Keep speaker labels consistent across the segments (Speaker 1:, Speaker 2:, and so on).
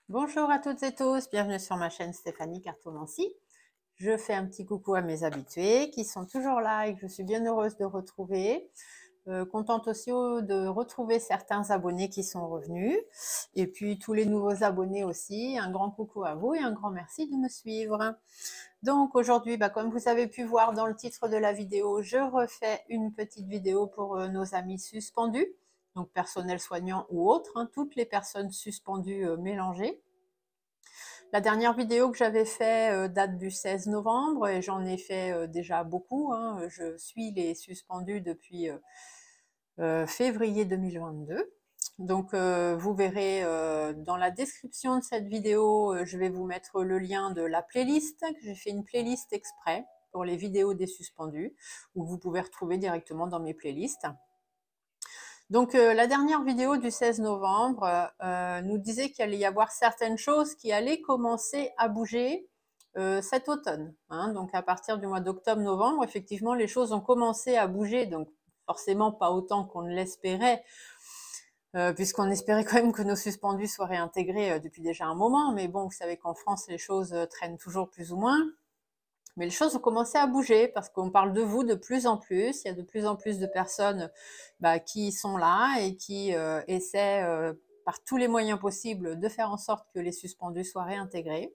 Speaker 1: Bonjour à toutes et tous, bienvenue sur ma chaîne Stéphanie Cartomancie. Je fais un petit coucou à mes habitués qui sont toujours là et que je suis bien heureuse de retrouver. Contente aussi de retrouver certains abonnés qui sont revenus. Et puis tous les nouveaux abonnés aussi, un grand coucou à vous et un grand merci de me suivre. Donc aujourd'hui, comme vous avez pu voir dans le titre de la vidéo, je refais une petite vidéo pour nos amis suspendus. Donc personnel soignant ou autre, toutes les personnes suspendues mélangées. La dernière vidéo que j'avais fait date du 16 novembre et j'en ai fait déjà beaucoup. Je suis les suspendus depuis février 2022. Donc vous verrez dans la description de cette vidéo, je vais vous mettre le lien de la playlist. J'ai fait une playlist exprès pour les vidéos des suspendus, où vous pouvez retrouver directement dans mes playlists. Donc la dernière vidéo du 16 novembre nous disait qu'il allait y avoir certaines choses qui allaient commencer à bouger cet automne. Donc à partir du mois d'octobre-novembre, effectivement, les choses ont commencé à bouger, donc forcément pas autant qu'on ne l'espérait, puisqu'on espérait quand même que nos suspendus soient réintégrés depuis déjà un moment, mais bon, vous savez qu'en France, les choses traînent toujours plus ou moins. Mais les choses ont commencé à bouger parce qu'on parle de vous de plus en plus. Il y a de plus en plus de personnes qui sont là et qui essaient par tous les moyens possibles de faire en sorte que les suspendus soient réintégrés.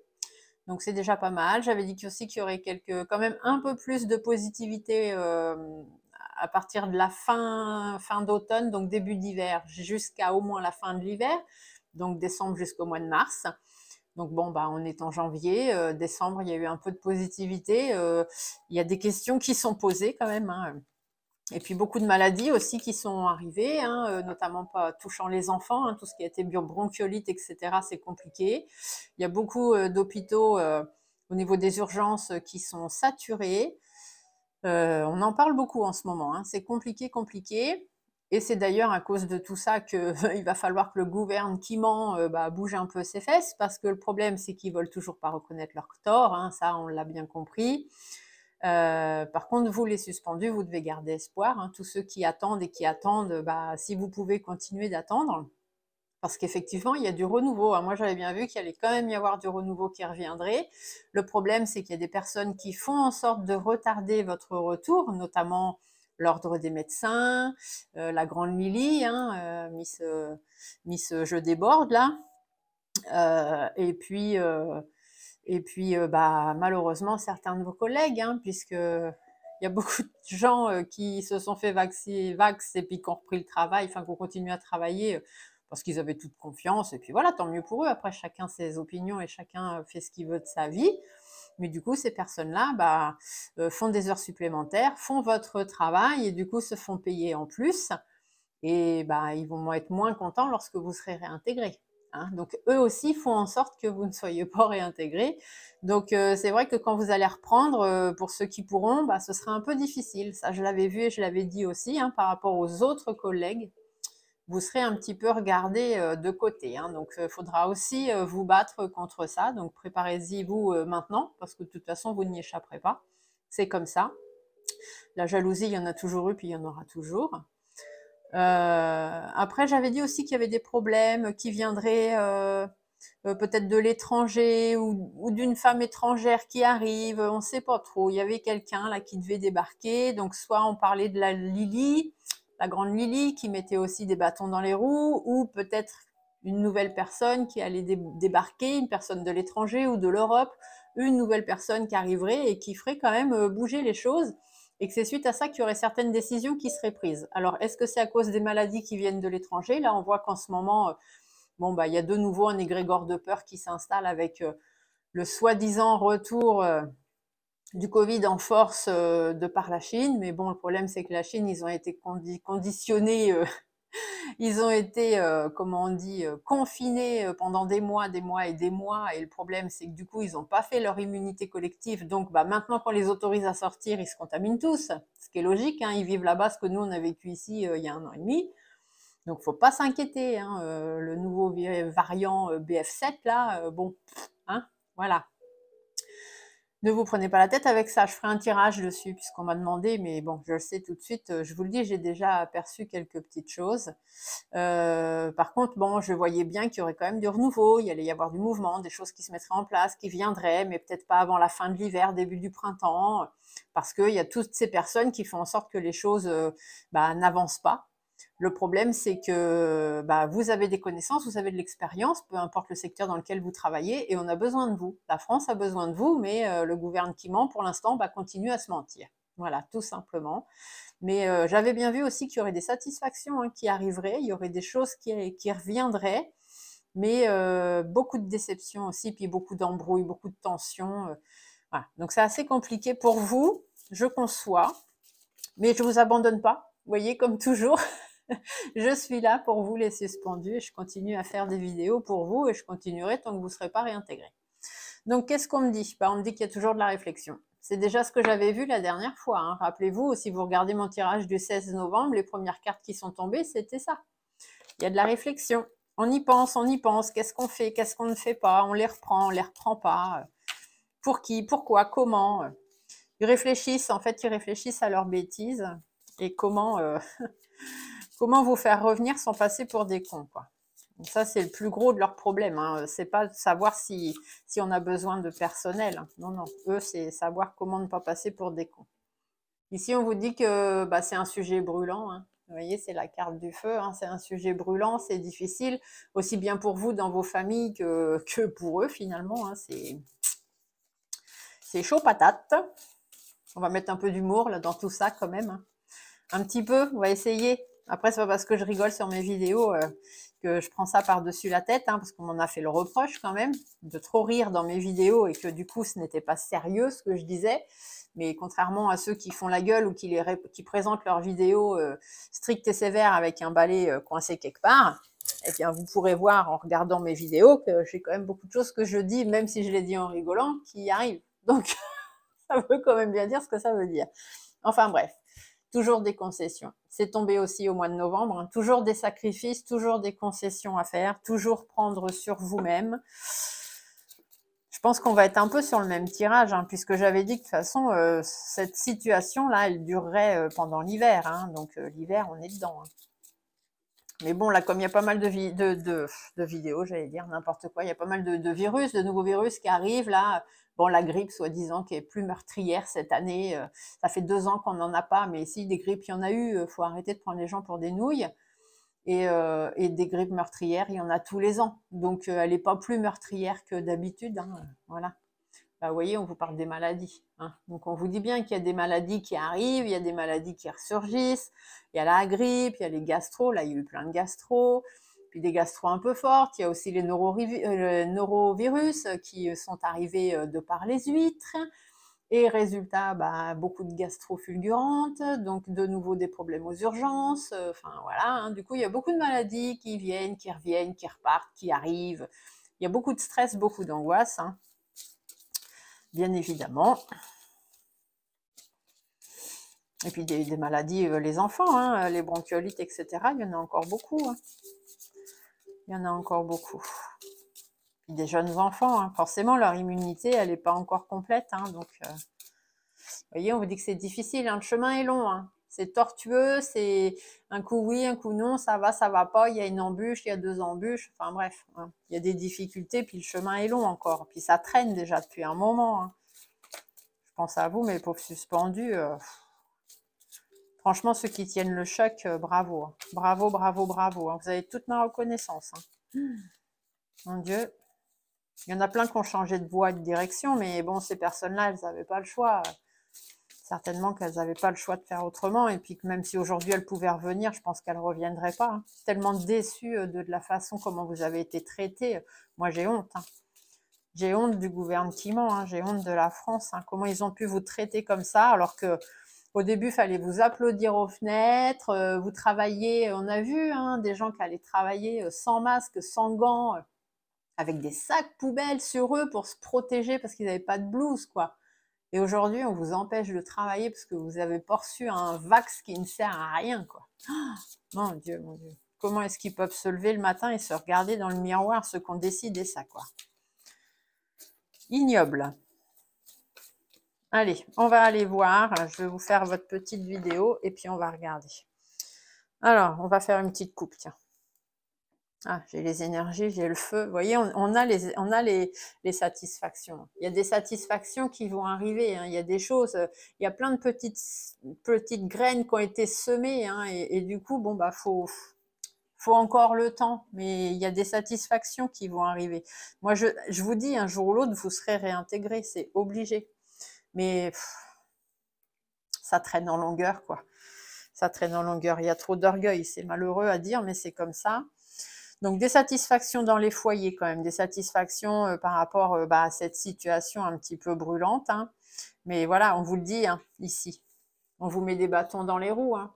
Speaker 1: Donc c'est déjà pas mal. J'avais dit aussi qu'il y aurait quand même un peu plus de positivité à partir de la fin d'automne, donc début d'hiver, jusqu'à au moins la fin de l'hiver, donc décembre jusqu'au mois de mars. Donc bon, on est en janvier, décembre, il y a eu un peu de positivité. Il y a des questions qui sont posées quand même. Et puis beaucoup de maladies aussi qui sont arrivées, notamment pas touchant les enfants. Tout ce qui a été bronchiolite, etc., c'est compliqué. Il y a beaucoup d'hôpitaux au niveau des urgences qui sont saturés. On en parle beaucoup en ce moment. C'est compliqué. Et c'est d'ailleurs à cause de tout ça qu'il va falloir que le gouvernement qui ment bouge un peu ses fesses, parce que le problème, c'est qu'ils veulent toujours pas reconnaître leur tort, ça on l'a bien compris. Par contre, vous les suspendus, vous devez garder espoir. Tous ceux qui attendent, si vous pouvez continuer d'attendre, parce qu'effectivement, il y a du renouveau. Moi, j'avais bien vu qu'il allait quand même y avoir du renouveau qui reviendrait. Le problème, c'est qu'il y a des personnes qui font en sorte de retarder votre retour, notamment l'ordre des médecins, la grande Lily, Miss Je déborde, là. Et puis, malheureusement, certains de vos collègues, puisque il y a beaucoup de gens qui se sont fait vax et puis qui ont repris le travail, qui ont continué à travailler parce qu'ils avaient toute confiance. Et puis voilà, tant mieux pour eux. Après, chacun ses opinions et chacun fait ce qu'il veut de sa vie. Mais du coup, ces personnes-là font des heures supplémentaires, font votre travail et du coup se font payer en plus. Et ils vont être moins contents lorsque vous serez réintégrés. Donc eux aussi font en sorte que vous ne soyez pas réintégrés. Donc c'est vrai que quand vous allez reprendre, pour ceux qui pourront, ce sera un peu difficile. Ça, je l'avais vu et je l'avais dit aussi, par rapport aux autres collègues. Vous serez un petit peu regardés de côté. Donc il faudra aussi vous battre contre ça. Donc préparez-y vous maintenant, parce que de toute façon, vous n'y échapperez pas. C'est comme ça. La jalousie, il y en a toujours eu, puis il y en aura toujours. Après, j'avais dit aussi qu'il y avait des problèmes qui viendraient peut-être de l'étranger ou d'une femme étrangère qui arrive, on ne sait pas trop. Il y avait quelqu'un là qui devait débarquer, donc soit on parlait de la Lily, la grande Lily, qui mettait aussi des bâtons dans les roues, ou peut-être une nouvelle personne qui allait débarquer, une personne de l'étranger ou de l'Europe, une nouvelle personne qui arriverait et qui ferait quand même bouger les choses. Et que c'est suite à ça qu'il y aurait certaines décisions qui seraient prises. Alors, est-ce que c'est à cause des maladies qui viennent de l'étranger? Là, on voit qu'en ce moment, il y a de nouveau un égrégore de peur qui s'installe avec le soi-disant retour du Covid en force de par la Chine. Mais bon, le problème, c'est que la Chine, ils ont été conditionnés, ils ont été, confinés pendant des mois et des mois. Et le problème, c'est que du coup, ils n'ont pas fait leur immunité collective. Donc, maintenant qu'on les autorise à sortir, ils se contaminent tous. Ce qui est logique, ils vivent là-bas ce que nous, on a vécu ici il y a 1 an et demi. Donc, faut pas s'inquiéter. Le nouveau variant BF7, là, voilà. Ne vous prenez pas la tête avec ça, je ferai un tirage dessus puisqu'on m'a demandé, mais bon, je le sais tout de suite, je vous le dis, j'ai déjà aperçu quelques petites choses. Par contre, bon, je voyais bien qu'il y aurait quand même du renouveau, il y allait y avoir du mouvement, des choses qui se mettraient en place, qui viendraient, mais peut-être pas avant la fin de l'hiver, début du printemps, parce qu'il y a toutes ces personnes qui font en sorte que les choses n'avancent pas. Le problème, c'est que vous avez des connaissances, vous avez de l'expérience, peu importe le secteur dans lequel vous travaillez, et on a besoin de vous. La France a besoin de vous, mais le gouvernement, pour l'instant, continue à se mentir. Voilà, tout simplement. Mais j'avais bien vu aussi qu'il y aurait des satisfactions qui arriveraient, il y aurait des choses qui reviendraient, mais beaucoup de déceptions aussi, puis beaucoup d'embrouilles, beaucoup de tensions. Voilà. Donc c'est assez compliqué pour vous, je conçois, mais je ne vous abandonne pas. Vous voyez, comme toujours, je suis là pour vous les suspendus et je continue à faire des vidéos pour vous et je continuerai tant que vous ne serez pas réintégrés. Donc, qu'est-ce qu'on me dit? On me dit qu'il y a toujours de la réflexion. C'est déjà ce que j'avais vu la dernière fois. Hein. Rappelez-vous, si vous regardez mon tirage du 16 novembre, les premières cartes qui sont tombées, c'était ça. Il y a de la réflexion. On y pense, on y pense. Qu'est-ce qu'on fait? Qu'est-ce qu'on ne fait pas? On les reprend pas. Pour qui? Pourquoi? Comment? Ils réfléchissent, en fait, ils réfléchissent à leurs bêtises et comment vous faire revenir sans passer pour des cons, quoi. Donc ça, c'est le plus gros de leur problème. Hein. C'est pas de savoir si on a besoin de personnel. Non, non. Eux, c'est savoir comment ne pas passer pour des cons. Ici, on vous dit que c'est un sujet brûlant. Hein. Vous voyez, c'est la carte du feu. Hein. C'est un sujet brûlant, c'est difficile, aussi bien pour vous dans vos familles que pour eux, finalement. Hein. C'est chaud patate. On va mettre un peu d'humour là dans tout ça quand même. Hein. Un petit peu, on va essayer. Après, c'est pas parce que je rigole sur mes vidéos que je prends ça par-dessus la tête, hein, parce qu'on m'en a fait le reproche quand même, de trop rire dans mes vidéos et que du coup, ce n'était pas sérieux ce que je disais. Mais contrairement à ceux qui font la gueule ou qui présentent leurs vidéos strictes et sévères avec un balai coincé quelque part, eh bien, vous pourrez voir en regardant mes vidéos que j'ai quand même beaucoup de choses que je dis, même si je les dis en rigolant, qui arrivent. Donc, ça veut quand même bien dire ce que ça veut dire. Enfin bref. Toujours des concessions. C'est tombé aussi au mois de novembre. Hein. Toujours des sacrifices, toujours des concessions à faire, toujours prendre sur vous-même. Je pense qu'on va être un peu sur le même tirage, hein, puisque j'avais dit que de toute façon, cette situation-là, elle durerait pendant l'hiver. Hein, donc l'hiver, on est dedans. Hein. Mais bon, là, comme il y a pas mal de vidéos, j'allais dire n'importe quoi, il y a pas mal de virus, de nouveaux virus qui arrivent là. Bon, la grippe, soi-disant, qui est plus meurtrière cette année. Ça fait 2 ans qu'on n'en a pas, mais si des grippes, il y en a eu, faut arrêter de prendre les gens pour des nouilles. Et des grippes meurtrières, il y en a tous les ans. Donc, elle n'est pas plus meurtrière que d'habitude. Hein, voilà. Vous voyez, on vous parle des maladies. Hein. Donc, on vous dit bien qu'il y a des maladies qui arrivent, il y a des maladies qui ressurgissent. Il y a la grippe, il y a les gastro. Là, il y a eu plein de gastro. Puis des gastro un peu fortes. Il y a aussi les norovirus qui sont arrivés de par les huîtres. Et résultat, beaucoup de gastro fulgurantes. Donc, de nouveau, des problèmes aux urgences. Enfin, voilà. Hein. Du coup, il y a beaucoup de maladies qui viennent, qui reviennent, qui repartent, qui arrivent. Il y a beaucoup de stress, beaucoup d'angoisse. Hein. Bien évidemment. Et puis des maladies, les enfants, hein, les bronchiolites, etc. Il y en a encore beaucoup. Hein. Il y en a encore beaucoup. Puis des jeunes enfants, hein, forcément, leur immunité, elle n'est pas encore complète. Hein, donc, vous voyez, on vous dit que c'est difficile. Hein, le chemin est long. Hein. C'est tortueux, c'est un coup oui, un coup non, ça va pas. Il y a une embûche, il y a 2 embûches. Enfin bref, hein, il y a des difficultés, puis le chemin est long encore. Puis ça traîne déjà depuis un moment. Hein. Je pense à vous, mes pauvres suspendus. Franchement, ceux qui tiennent le choc, bravo. Hein. Bravo, bravo, bravo. Hein. Vous avez toute ma reconnaissance. Hein. Mon Dieu. Il y en a plein qui ont changé de voie et de direction, mais bon, ces personnes-là, elles n'avaient pas le choix. Certainement qu'elles n'avaient pas le choix de faire autrement. Et puis que même si aujourd'hui elles pouvaient revenir, je pense qu'elles ne reviendraient pas. Hein. Tellement déçues de la façon comment vous avez été traités. Moi, j'ai honte. Hein. J'ai honte du gouvernement. Hein. J'ai honte de la France. Hein. Comment ils ont pu vous traiter comme ça alors que au début, il fallait vous applaudir aux fenêtres, vous travailliez, on a vu hein, des gens qui allaient travailler sans masque, sans gants, avec des sacs poubelles sur eux pour se protéger parce qu'ils n'avaient pas de blouse, quoi. Et aujourd'hui, on vous empêche de travailler parce que vous avez pas reçu un vax qui ne sert à rien, quoi. Oh, mon Dieu, mon Dieu. Comment est-ce qu'ils peuvent se lever le matin et se regarder dans le miroir, ceux qui ont décidé ça, quoi. Ignoble. Allez, on va aller voir. Je vais vous faire votre petite vidéo et puis on va regarder. Alors, on va faire une petite coupe, tiens. Ah, j'ai les énergies, j'ai le feu. Vous voyez, on a les satisfactions. Il y a des satisfactions qui vont arriver. Hein. Il y a des choses, il y a plein de petites graines qui ont été semées. Hein, et du coup, bon, bah, faut encore le temps. Mais il y a des satisfactions qui vont arriver. Moi, je vous dis, un jour ou l'autre, vous serez réintégré. C'est obligé. Mais ça traîne en longueur, quoi. Ça traîne en longueur. Il y a trop d'orgueil. C'est malheureux à dire, mais c'est comme ça. Donc des satisfactions dans les foyers quand même, des satisfactions par rapport à cette situation un petit peu brûlante. Hein. Mais voilà, on vous le dit hein, ici, on vous met des bâtons dans les roues. Hein.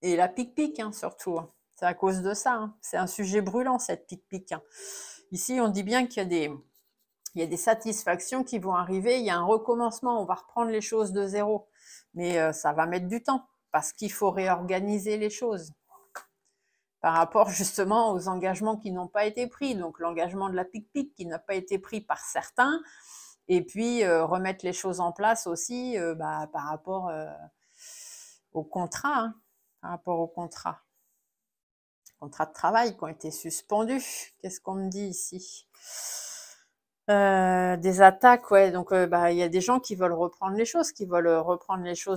Speaker 1: Et la pique-pique hein, surtout, hein. C'est à cause de ça. Hein. C'est un sujet brûlant cette pique-pique. Hein. Ici, on dit bien qu'il y a des satisfactions qui vont arriver, il y a un recommencement, on va reprendre les choses de zéro. Mais ça va mettre du temps parce qu'il faut réorganiser les choses par rapport justement aux engagements qui n'ont pas été pris. Donc l'engagement de la pique-pique qui n'a pas été pris par certains, et puis remettre les choses en place aussi par rapport au contrat, hein, par rapport au contrat de travail qui ont été suspendus. Qu'est-ce qu'on me dit ici? Des attaques, ouais, donc il y a des gens qui veulent reprendre les choses,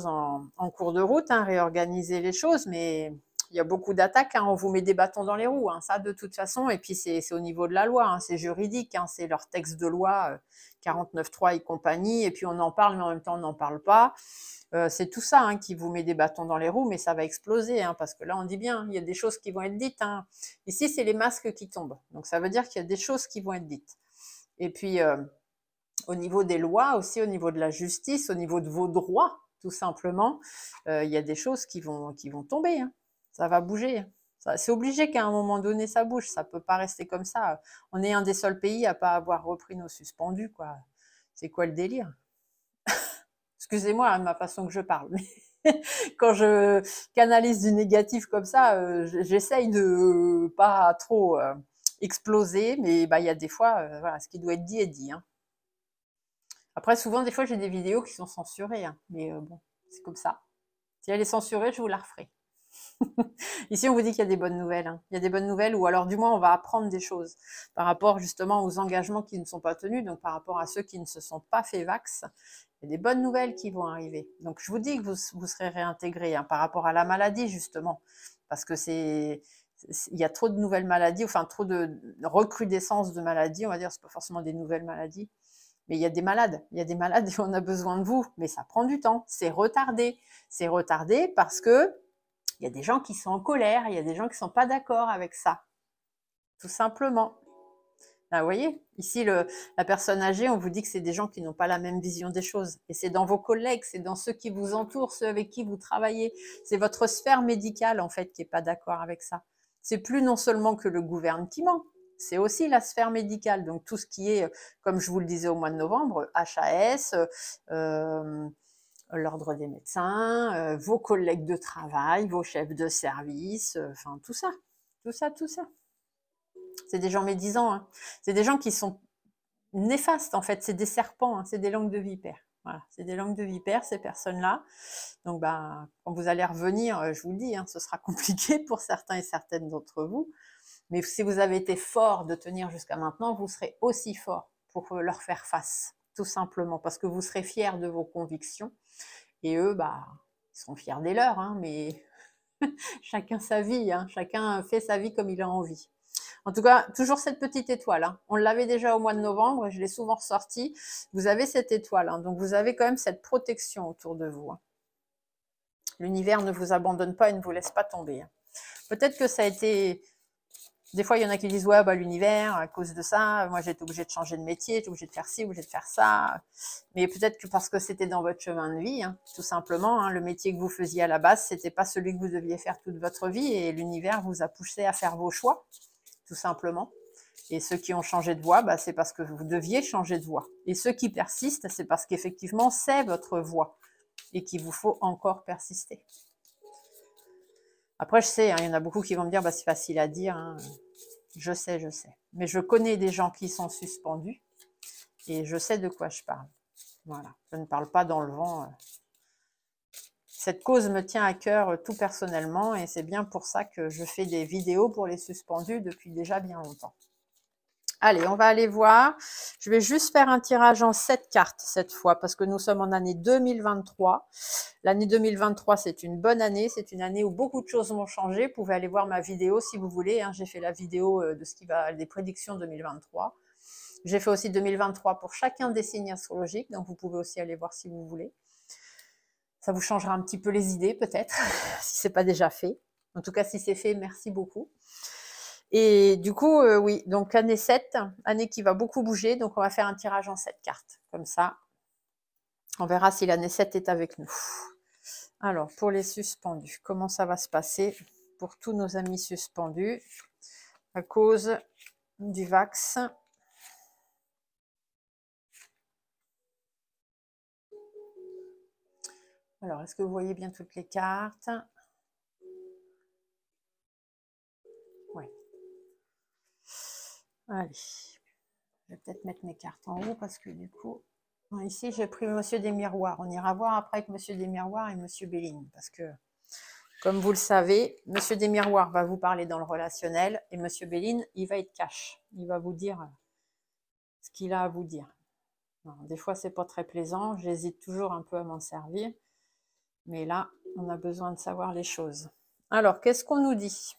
Speaker 1: en cours de route, hein, réorganiser les choses, mais il y a beaucoup d'attaques, hein, on vous met des bâtons dans les roues, hein, ça de toute façon, et puis c'est au niveau de la loi, hein, c'est juridique, hein, c'est leur texte de loi 49.3 et compagnie, et puis on en parle, mais en même temps on n'en parle pas. C'est tout ça hein, qui vous met des bâtons dans les roues, mais ça va exploser, hein, parce que là on dit bien, il y a des choses qui vont être dites. Hein. Ici c'est les masques qui tombent, donc ça veut dire qu'il y a des choses qui vont être dites. Et puis, au niveau des lois, aussi au niveau de la justice, au niveau de vos droits, tout simplement, il y a des choses qui vont tomber. Hein. Ça va bouger. C'est obligé qu'à un moment donné, ça bouge. Ça ne peut pas rester comme ça. On est un des seuls pays à ne pas avoir repris nos suspendus. Quoi. C'est quoi le délire? Excusez-moi hein, de ma façon que je parle. Mais quand je canalise du négatif comme ça, j'essaye de pas trop exploser, mais il y a des fois, voilà, ce qui doit être dit est dit. Hein. Après, souvent, des fois, j'ai des vidéos qui sont censurées, hein, mais bon, c'est comme ça. Si elle est censurée, je vous la referai. Ici, on vous dit qu'il y a des bonnes nouvelles. Hein. Il y a des bonnes nouvelles, ou alors du moins, on va apprendre des choses par rapport justement aux engagements qui ne sont pas tenus, donc par rapport à ceux qui ne se sont pas fait vax. Il y a des bonnes nouvelles qui vont arriver. Donc, je vous dis que vous serez réintégrés hein, par rapport à la maladie, justement, parce que il y a trop de nouvelles maladies, enfin trop de recrudescence de maladies, on va dire, c'est pas forcément des nouvelles maladies. Mais il y a des malades et on a besoin de vous. Mais ça prend du temps, c'est retardé. C'est retardé parce que il y a des gens qui sont en colère, il y a des gens qui ne sont pas d'accord avec ça. Tout simplement. Là, vous voyez, ici, la personne âgée, on vous dit que c'est des gens qui n'ont pas la même vision des choses. Et c'est dans vos collègues, c'est dans ceux qui vous entourent, ceux avec qui vous travaillez. C'est votre sphère médicale, en fait, qui n'est pas d'accord avec ça. C'est plus non seulement que le gouvernement, c'est aussi la sphère médicale. Donc, tout ce qui est, comme je vous le disais au mois de novembre, HAS, l'ordre des médecins, vos collègues de travail, vos chefs de service, enfin, tout ça. Tout ça, tout ça. C'est des gens médisants. Hein. C'est des gens qui sont néfastes, en fait. C'est des serpents, hein. C'est des langues de vipère. Voilà, c'est des langues de vipère, ces personnes-là. Donc, quand vous allez revenir, je vous le dis, hein, ce sera compliqué pour certains et certaines d'entre vous. Mais si vous avez été fort de tenir jusqu'à maintenant, vous serez aussi fort pour leur faire face, tout simplement, parce que vous serez fiers de vos convictions. Et eux, ils seront fiers des leurs, hein, mais chacun sa vie, hein, chacun fait sa vie comme il a envie. En tout cas, toujours cette petite étoile. Hein. On l'avait déjà au mois de novembre, je l'ai souvent ressortie. Vous avez cette étoile, hein, donc vous avez quand même cette protection autour de vous. Hein. L'univers ne vous abandonne pas et ne vous laisse pas tomber. Hein. Peut-être que ça a été... Des fois, il y en a qui disent, ouais, l'univers, à cause de ça, moi, j'ai été obligée de changer de métier, j'ai obligée de faire ci, obligée de faire ça. Mais peut-être que parce que c'était dans votre chemin de vie, hein, tout simplement, hein, le métier que vous faisiez à la base, c'était pas celui que vous deviez faire toute votre vie et l'univers vous a poussé à faire vos choix, tout simplement. Et ceux qui ont changé de voie, c'est parce que vous deviez changer de voie. Et ceux qui persistent, c'est parce qu'effectivement, c'est votre voie et qu'il vous faut encore persister. Après, je sais, hein, il y en a beaucoup qui vont me dire, c'est facile à dire. Hein. Je sais. Mais je connais des gens qui sont suspendus et je sais de quoi je parle. Voilà, je ne parle pas dans le vent. Cette cause me tient à cœur tout personnellement et c'est bien pour ça que je fais des vidéos pour les suspendus depuis déjà bien longtemps. Allez, on va aller voir. Je vais juste faire un tirage en 7 cartes cette fois parce que nous sommes en année 2023. L'année 2023, c'est une bonne année. C'est une année où beaucoup de choses vont changer. Vous pouvez aller voir ma vidéo si vous voulez. Hein. J'ai fait la vidéo de ce qui va des prédictions 2023. J'ai fait aussi 2023 pour chacun des signes astrologiques. Donc, vous pouvez aussi aller voir si vous voulez. Ça vous changera un petit peu les idées peut-être, si ce n'est pas déjà fait. En tout cas, si c'est fait, merci beaucoup. Et du coup, oui, donc année 7, année qui va beaucoup bouger. Donc, on va faire un tirage en 7 cartes. Comme ça, on verra si l'année 7 est avec nous. Alors, pour les suspendus, comment ça va se passer pour tous nos amis suspendus à cause du Vax? Alors, est-ce que vous voyez bien toutes les cartes? Oui. Allez. Je vais peut-être mettre mes cartes en haut parce que du coup, ici, j'ai pris Monsieur des Miroirs. On ira voir après avec Monsieur des Miroirs et Monsieur Béline parce que, comme vous le savez, Monsieur des Miroirs va vous parler dans le relationnel et Monsieur Béline, il va être cash. Il va vous dire ce qu'il a à vous dire. Alors, des fois, c'est pas très plaisant. J'hésite toujours un peu à m'en servir. Mais là, on a besoin de savoir les choses. Alors, qu'est-ce qu'on nous dit?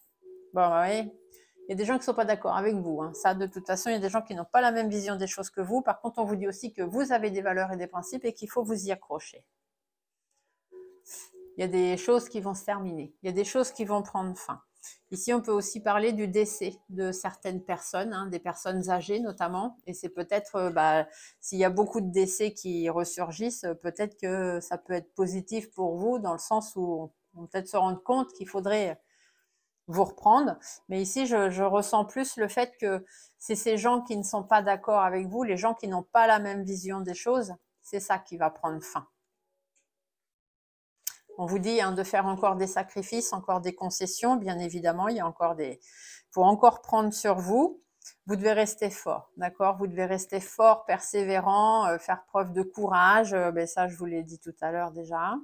Speaker 1: Bon, oui. Il y a des gens qui ne sont pas d'accord avec vous. Hein. Ça, de toute façon, il y a des gens qui n'ont pas la même vision des choses que vous. Par contre, on vous dit aussi que vous avez des valeurs et des principes et qu'il faut vous y accrocher. Il y a des choses qui vont se terminer. Il y a des choses qui vont prendre fin. Ici, on peut aussi parler du décès de certaines personnes, hein, des personnes âgées notamment. Et c'est peut-être, s'il y a beaucoup de décès qui ressurgissent, peut-être que ça peut être positif pour vous dans le sens où on peut peut-être se rendre compte qu'il faudrait vous reprendre. Mais ici, je ressens plus le fait que c'est ces gens qui ne sont pas d'accord avec vous, les gens qui n'ont pas la même vision des choses, c'est ça qui va prendre fin. On vous dit de faire encore des sacrifices, encore des concessions, bien évidemment, il y a encore faut encore prendre sur vous. Vous devez rester fort, d'accord? Vous devez rester fort, persévérant, faire preuve de courage. Ça, je vous l'ai dit tout à l'heure déjà.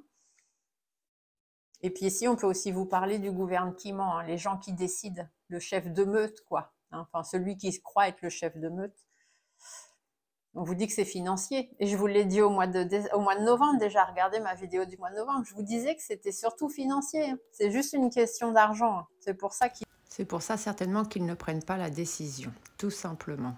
Speaker 1: Et puis ici, on peut aussi vous parler du gouvernement, hein, les gens qui décident, le chef de meute, quoi. Hein, enfin, celui qui se croit être le chef de meute. On vous dit que c'est financier. Et je vous l'ai dit au mois de novembre déjà. Regardez ma vidéo du mois de novembre. Je vous disais que c'était surtout financier. C'est juste une question d'argent. C'est pour ça certainement qu'ils ne prennent pas la décision, tout simplement.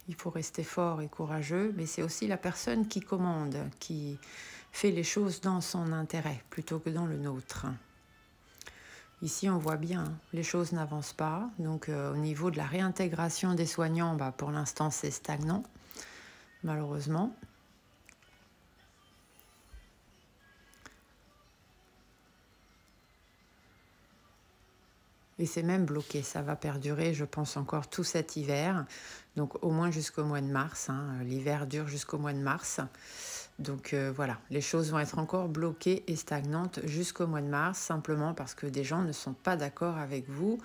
Speaker 1: Il faut rester fort et courageux, mais c'est aussi la personne qui commande, qui fait les choses dans son intérêt plutôt que dans le nôtre. Ici, on voit bien, les choses n'avancent pas. Donc, au niveau de la réintégration des soignants, pour l'instant, c'est stagnant, malheureusement. Et c'est même bloqué, ça va perdurer, je pense, encore tout cet hiver. Donc, au moins jusqu'au mois de mars. Hein. L'hiver dure jusqu'au mois de mars. Donc voilà, les choses vont être encore bloquées et stagnantes jusqu'au mois de mars, simplement parce que des gens ne sont pas d'accord avec vous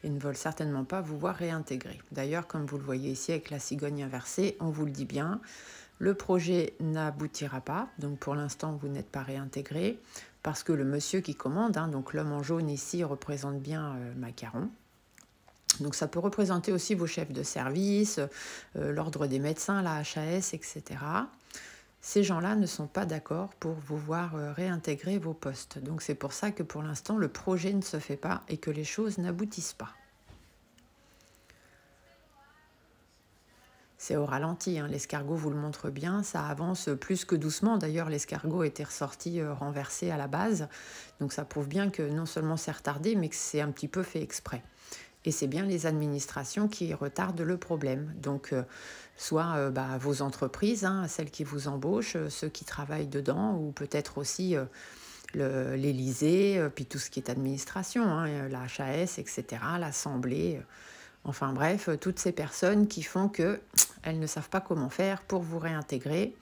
Speaker 1: et ne veulent certainement pas vous voir réintégrer. D'ailleurs, comme vous le voyez ici avec la cigogne inversée, on vous le dit bien, le projet n'aboutira pas, donc pour l'instant vous n'êtes pas réintégré, parce que le monsieur qui commande, donc l'homme en jaune ici représente bien Macaron. Donc ça peut représenter aussi vos chefs de service, l'ordre des médecins, la HAS, etc. Ces gens-là ne sont pas d'accord pour vous voir réintégrer vos postes. Donc c'est pour ça que pour l'instant, le projet ne se fait pas et que les choses n'aboutissent pas. C'est au ralenti, hein. L'escargot vous le montre bien, ça avance plus que doucement. D'ailleurs, l'escargot était ressorti renversé à la base. Donc ça prouve bien que non seulement c'est retardé, mais que c'est un petit peu fait exprès. Et c'est bien les administrations qui retardent le problème. Donc, soit vos entreprises, hein, celles qui vous embauchent, ceux qui travaillent dedans, ou peut-être aussi l'Élysée, puis tout ce qui est administration, hein, la HAS, etc., l'Assemblée. Enfin bref, toutes ces personnes qui font qu'elles ne savent pas comment faire pour vous réintégrer.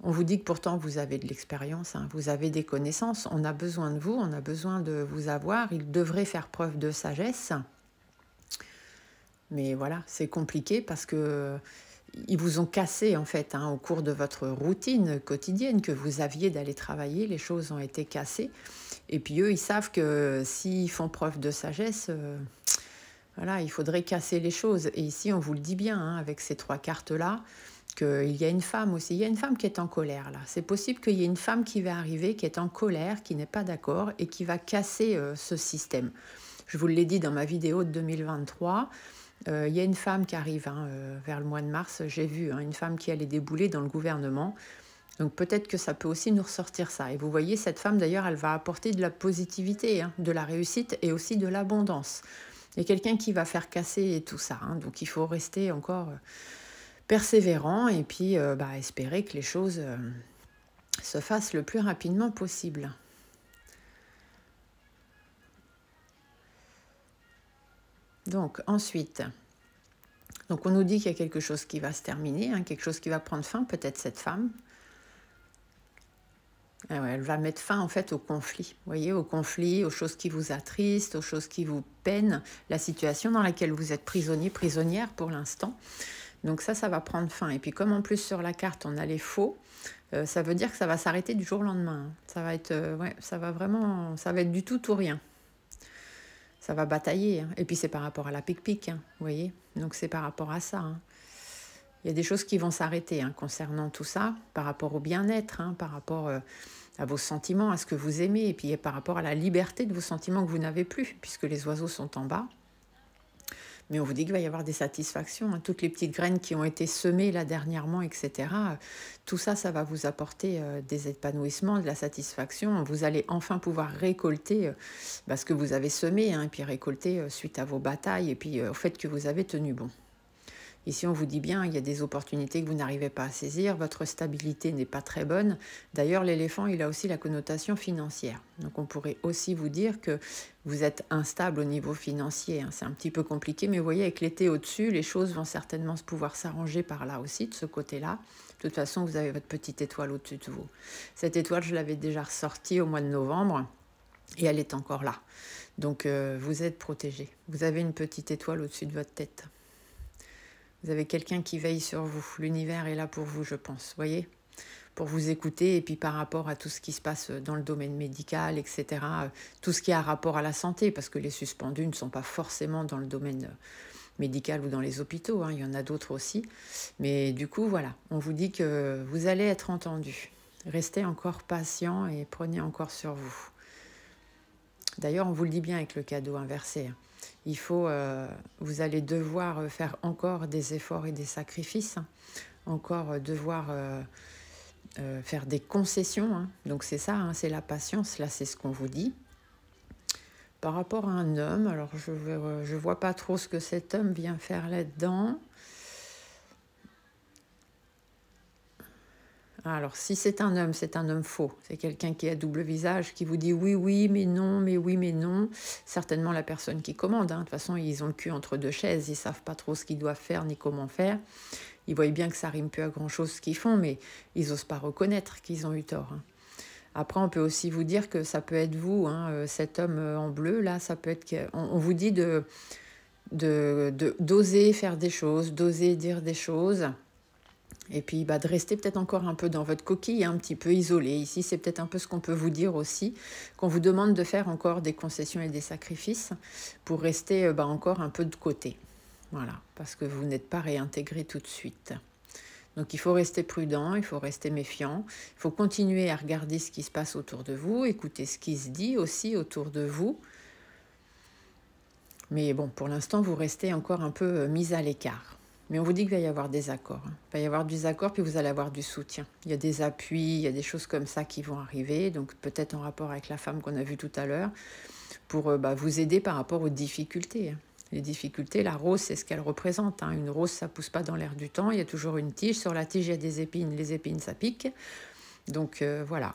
Speaker 1: On vous dit que pourtant vous avez de l'expérience, hein, vous avez des connaissances, on a besoin de vous, on a besoin de vous avoir, il devrait faire preuve de sagesse. Mais voilà, c'est compliqué parce que ils vous ont cassé en fait au cours de votre routine quotidienne que vous aviez d'aller travailler, les choses ont été cassées. Et puis eux, ils savent que s'ils font preuve de sagesse, voilà, il faudrait casser les choses. Et ici, on vous le dit bien, avec ces 3 cartes-là, qu'il y a une femme aussi. Il y a une femme qui est en colère, là. C'est possible qu'il y ait une femme qui va arriver, qui est en colère, qui n'est pas d'accord et qui va casser ce système. Je vous l'ai dit dans ma vidéo de 2023, il y a une femme qui arrive vers le mois de mars. J'ai vu une femme qui allait débouler dans le gouvernement. Donc peut-être que ça peut aussi nous ressortir ça. Et vous voyez, cette femme, d'ailleurs, elle va apporter de la positivité, de la réussite et aussi de l'abondance. Il y a quelqu'un qui va faire casser tout ça. Donc il faut rester encore persévérant et puis espérer que les choses se fassent le plus rapidement possible. Donc ensuite, on nous dit qu'il y a quelque chose qui va se terminer, quelque chose qui va prendre fin, peut-être cette femme. Ah ouais, elle va mettre fin en fait au conflit, vous voyez, au conflit, aux choses qui vous attristent, aux choses qui vous peinent, la situation dans laquelle vous êtes prisonnier, prisonnière pour l'instant. Donc ça va prendre fin. Et puis comme en plus sur la carte on a les faux, ça veut dire que ça va s'arrêter du jour au lendemain. Ça va être, ça va être du tout ou rien. Ça va batailler. Et puis c'est par rapport à la pic-pic, vous voyez. Donc c'est par rapport à ça. Il y a des choses qui vont s'arrêter concernant tout ça, par rapport au bien-être, par rapport à vos sentiments, à ce que vous aimez, et puis par rapport à la liberté de vos sentiments que vous n'avez plus, puisque les oiseaux sont en bas. Mais on vous dit qu'il va y avoir des satisfactions. Toutes les petites graines qui ont été semées là dernièrement, etc. Tout ça, ça va vous apporter des épanouissements, de la satisfaction. Vous allez enfin pouvoir récolter ce que vous avez semé, et puis récolter suite à vos batailles, et puis au fait que vous avez tenu bon. Ici, on vous dit bien, il y a des opportunités que vous n'arrivez pas à saisir, votre stabilité n'est pas très bonne. D'ailleurs, l'éléphant, il a aussi la connotation financière. Donc, on pourrait aussi vous dire que vous êtes instable au niveau financier. C'est un petit peu compliqué, mais vous voyez, avec l'été au-dessus, les choses vont certainement pouvoir s'arranger par là aussi, de ce côté-là. De toute façon, vous avez votre petite étoile au-dessus de vous. Cette étoile, je l'avais déjà ressortie au mois de novembre, et elle est encore là. Donc, vous êtes protégé. Vous avez une petite étoile au-dessus de votre tête. Vous avez quelqu'un qui veille sur vous. L'univers est là pour vous, je pense. Vous voyez, pour vous écouter. Et puis par rapport à tout ce qui se passe dans le domaine médical, etc. Tout ce qui a rapport à la santé, parce que les suspendus ne sont pas forcément dans le domaine médical ou dans les hôpitaux. Il y en a d'autres aussi. Mais du coup, voilà. On vous dit que vous allez être entendu. Restez encore patient et prenez encore sur vous. D'ailleurs, on vous le dit bien avec le cadeau inversé. Il faut, vous allez devoir faire encore des efforts et des sacrifices, encore devoir faire des concessions. Donc c'est ça, c'est la patience, là c'est ce qu'on vous dit. Par rapport à un homme, alors je vois pas trop ce que cet homme vient faire là-dedans. Alors, si c'est un homme faux. C'est quelqu'un qui a double visage, qui vous dit oui, oui, mais non, mais oui, mais non. Certainement la personne qui commande. De toute façon, ils ont le cul entre deux chaises. Ils ne savent pas trop ce qu'ils doivent faire ni comment faire. Ils voient bien que ça rime plus à grand-chose ce qu'ils font, mais ils n'osent pas reconnaître qu'ils ont eu tort. Après, on peut aussi vous dire que ça peut être vous, cet homme en bleu, là, ça peut être... On vous dit d'oser faire des choses, d'oser dire des choses... Et puis de rester peut-être encore un peu dans votre coquille, un petit peu isolé. Ici, c'est peut-être un peu ce qu'on peut vous dire aussi, qu'on vous demande de faire encore des concessions et des sacrifices pour rester encore un peu de côté. Voilà, parce que vous n'êtes pas réintégré tout de suite. Donc il faut rester prudent, il faut rester méfiant, il faut continuer à regarder ce qui se passe autour de vous, écouter ce qui se dit aussi autour de vous. Mais bon, pour l'instant, vous restez encore un peu mis à l'écart. Mais on vous dit qu'il va y avoir des accords. Il va y avoir des accords, puis vous allez avoir du soutien. Il y a des appuis, il y a des choses comme ça qui vont arriver, donc peut-être en rapport avec la femme qu'on a vue tout à l'heure, pour vous aider par rapport aux difficultés. Les difficultés, la rose, c'est ce qu'elle représente. Une rose, ça ne pousse pas dans l'air du temps, il y a toujours une tige. Sur la tige, il y a des épines, les épines, ça pique. Donc voilà.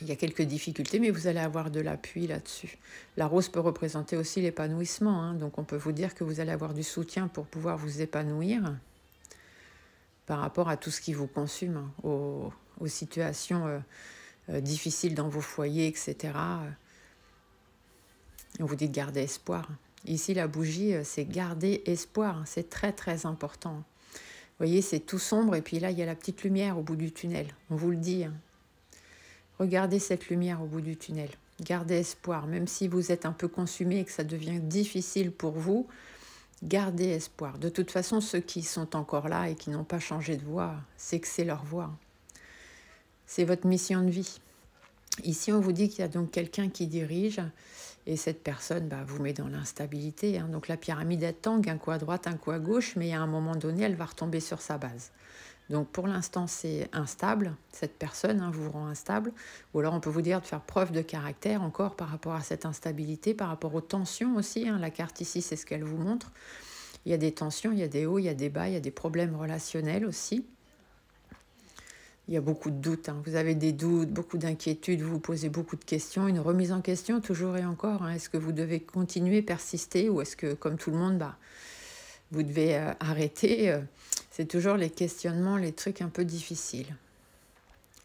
Speaker 1: Il y a quelques difficultés, mais vous allez avoir de l'appui là-dessus. La rose peut représenter aussi l'épanouissement. Donc on peut vous dire que vous allez avoir du soutien pour pouvoir vous épanouir par rapport à tout ce qui vous consume, aux situations difficiles dans vos foyers, etc. On vous dit de garder espoir. Ici, la bougie, c'est garder espoir. C'est très, très important. Vous voyez, c'est tout sombre et puis là, il y a la petite lumière au bout du tunnel. On vous le dit. Hein. Regardez cette lumière au bout du tunnel. Gardez espoir. Même si vous êtes un peu consumé et que ça devient difficile pour vous, gardez espoir. De toute façon, ceux qui sont encore là et qui n'ont pas changé de voie, c'est que c'est leur voie. C'est votre mission de vie. Ici, on vous dit qu'il y a donc quelqu'un qui dirige et cette personne vous met dans l'instabilité. Hein. Donc la pyramide, elle tangue, un coup à droite, un coup à gauche, mais à un moment donné, elle va retomber sur sa base. Donc pour l'instant, c'est instable. Cette personne vous rend instable. Ou alors on peut vous dire de faire preuve de caractère encore par rapport à cette instabilité, par rapport aux tensions aussi. Hein. La carte ici, c'est ce qu'elle vous montre. Il y a des tensions, il y a des hauts, il y a des bas, il y a des problèmes relationnels aussi. Il y a beaucoup de doutes, hein. Vous avez des doutes, beaucoup d'inquiétudes, vous vous posez beaucoup de questions, une remise en question toujours et encore. Hein. Est-ce que vous devez continuer, persister ou est-ce que, comme tout le monde, vous devez arrêter C'est toujours les questionnements, les trucs un peu difficiles.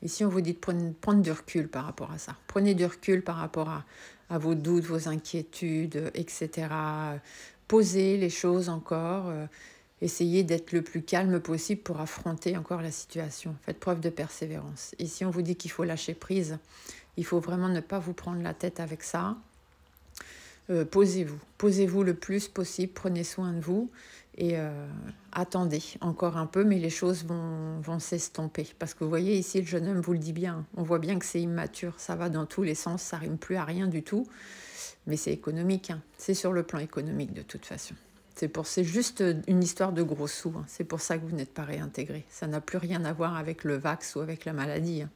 Speaker 1: Ici, on vous dit de prendre du recul par rapport à ça. Prenez du recul par rapport à vos doutes, vos inquiétudes, etc. Posez les choses encore. Essayez d'être le plus calme possible pour affronter encore la situation. Faites preuve de persévérance. Ici, on vous dit qu'il faut lâcher prise. Il faut vraiment ne pas vous prendre la tête avec ça. Posez-vous. Posez-vous le plus possible. Prenez soin de vous. Et attendez encore un peu, mais les choses vont s'estomper. Parce que vous voyez, ici, le jeune homme vous le dit bien. On voit bien que c'est immature. Ça va dans tous les sens. Ça ne rime plus à rien du tout. Mais c'est économique. Hein. C'est sur le plan économique de toute façon. C'est juste une histoire de gros sous. Hein. C'est pour ça que vous n'êtes pas réintégré. Ça n'a plus rien à voir avec le vax ou avec la maladie. Hein.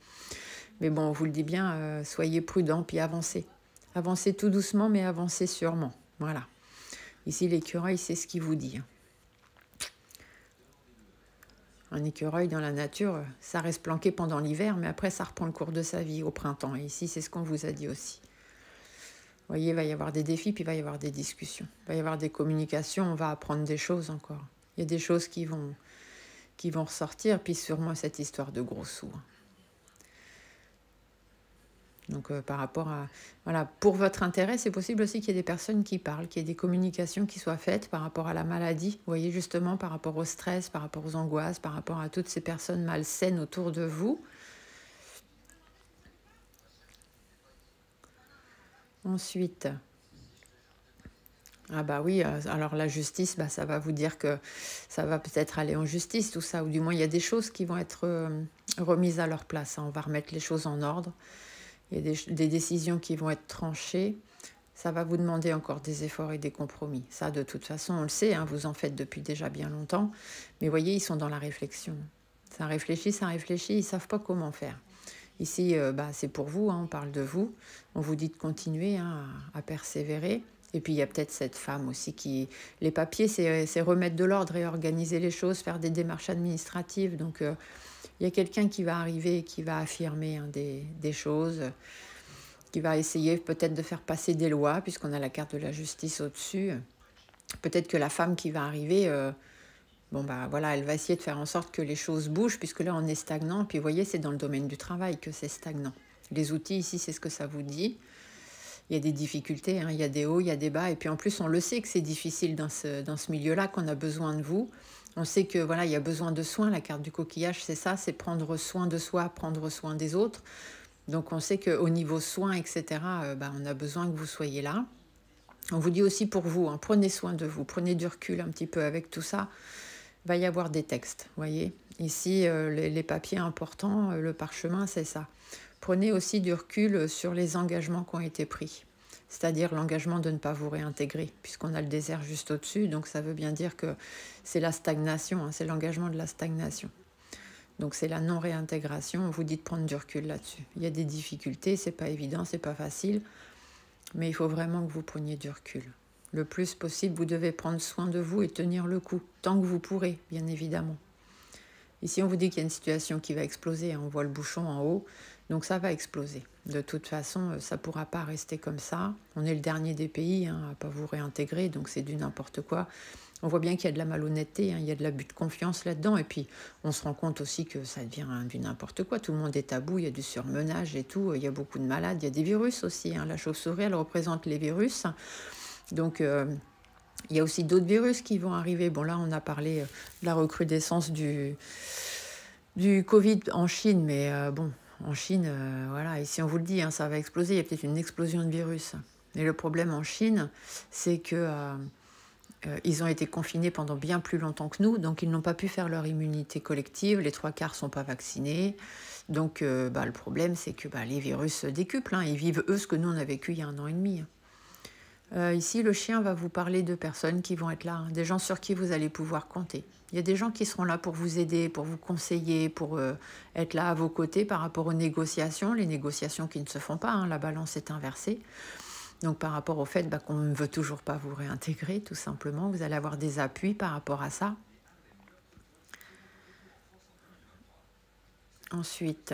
Speaker 1: Mais bon, on vous le dit bien, soyez prudents puis avancez. Avancez tout doucement, mais avancez sûrement. Voilà. Ici, l'écureuil, c'est ce qu'il vous dit. Hein. Un écureuil dans la nature, ça reste planqué pendant l'hiver, mais après, ça reprend le cours de sa vie au printemps. Et ici, c'est ce qu'on vous a dit aussi. Vous voyez, il va y avoir des défis, puis il va y avoir des discussions. Il va y avoir des communications, on va apprendre des choses encore. Il y a des choses qui vont ressortir, puis sûrement cette histoire de gros sous. Donc par rapport à... Voilà, pour votre intérêt, c'est possible aussi qu'il y ait des personnes qui parlent, qu'il y ait des communications qui soient faites par rapport à la maladie. Vous voyez, justement, par rapport au stress, par rapport aux angoisses, par rapport à toutes ces personnes malsaines autour de vous. Ensuite, oui, alors la justice, ça va vous dire que ça va peut-être aller en justice, tout ça, ou du moins il y a des choses qui vont être remises à leur place. Hein. On va remettre les choses en ordre. Il y a des décisions qui vont être tranchées. Ça va vous demander encore des efforts et des compromis. Ça, de toute façon, on le sait, hein, vous en faites depuis déjà bien longtemps. Mais voyez, ils sont dans la réflexion. Ça réfléchit, ils ne savent pas comment faire. Ici, c'est pour vous, hein, on parle de vous. On vous dit de continuer à persévérer. Et puis, il y a peut-être cette femme aussi qui... Les papiers, c'est remettre de l'ordre et organiser les choses, faire des démarches administratives. Donc, il y a quelqu'un qui va arriver, qui va affirmer des choses, qui va essayer peut-être de faire passer des lois, puisqu'on a la carte de la justice au-dessus. Peut-être que la femme qui va arriver... elle va essayer de faire en sorte que les choses bougent, puisque là, on est stagnant. Puis, vous voyez, c'est dans le domaine du travail que c'est stagnant. Les outils, ici, c'est ce que ça vous dit. Il y a des difficultés, hein, il y a des hauts, il y a des bas. Et puis, en plus, on le sait que c'est difficile dans ce milieu-là, qu'on a besoin de vous. On sait que il y a besoin de soins. La carte du coquillage, c'est ça, c'est prendre soin de soi, prendre soin des autres. Donc, on sait qu'au niveau soins, etc., on a besoin que vous soyez là. On vous dit aussi pour vous, hein, prenez soin de vous, prenez du recul un petit peu avec tout ça. Il va y avoir des textes, vous voyez. Ici, les papiers importants, le parchemin, c'est ça. Prenez aussi du recul sur les engagements qui ont été pris. C'est-à-dire l'engagement de ne pas vous réintégrer, puisqu'on a le désert juste au-dessus. Donc, ça veut bien dire que c'est la stagnation, hein, c'est l'engagement de la stagnation. Donc, c'est la non-réintégration. On vous dit de prendre du recul là-dessus. Il y a des difficultés, c'est pas évident, c'est pas facile. Mais il faut vraiment que vous preniez du recul. Le plus possible, vous devez prendre soin de vous et tenir le coup, tant que vous pourrez, bien évidemment. Ici, on vous dit qu'il y a une situation qui va exploser. On voit le bouchon en haut, donc ça va exploser. De toute façon, ça ne pourra pas rester comme ça. On est le dernier des pays à ne pas vous réintégrer, donc c'est du n'importe quoi. On voit bien qu'il y a de la malhonnêteté, il y a de l'abus de confiance là-dedans. Et puis, on se rend compte aussi que ça devient du n'importe quoi. Tout le monde est à bout, il y a du surmenage et tout. Il y a beaucoup de malades, il y a des virus aussi. La chauve-souris, elle représente les virus. Donc, Il y a aussi d'autres virus qui vont arriver. Bon, là, on a parlé de la recrudescence du Covid en Chine, mais bon, en Chine, voilà, ici on vous le dit, hein, ça va exploser. Il y a peut-être une explosion de virus. Et le problème en Chine, c'est que ils ont été confinés pendant bien plus longtemps que nous, donc ils n'ont pas pu faire leur immunité collective. Les 3/4 ne sont pas vaccinés. Donc le problème, c'est que les virus se décuplent. Hein. Ils vivent, eux, ce que nous, on a vécu il y a 1 an et demi. Ici, le chien va vous parler de personnes qui vont être là, hein, des gens sur qui vous allez pouvoir compter. Il y a des gens qui seront là pour vous aider, pour vous conseiller, pour être là à vos côtés par rapport aux négociations, les négociations qui ne se font pas, hein, la balance est inversée. Donc par rapport au fait qu'on ne veut toujours pas vous réintégrer, tout simplement, vous allez avoir des appuis par rapport à ça. Ensuite,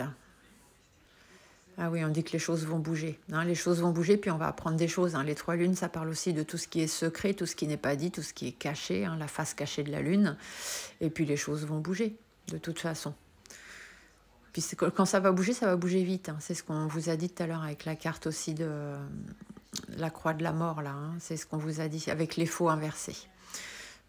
Speaker 1: ah oui, on dit que les choses vont bouger. Hein, les choses vont bouger, puis on va apprendre des choses. Hein. Les 3 lunes, ça parle aussi de tout ce qui est secret, tout ce qui n'est pas dit, tout ce qui est caché, hein, la face cachée de la lune. Et puis les choses vont bouger, de toute façon. Puis quand ça va bouger vite. Hein. C'est ce qu'on vous a dit tout à l'heure avec la carte aussi de la croix de la mort, là. Hein. C'est ce qu'on vous a dit avec les faux inversés.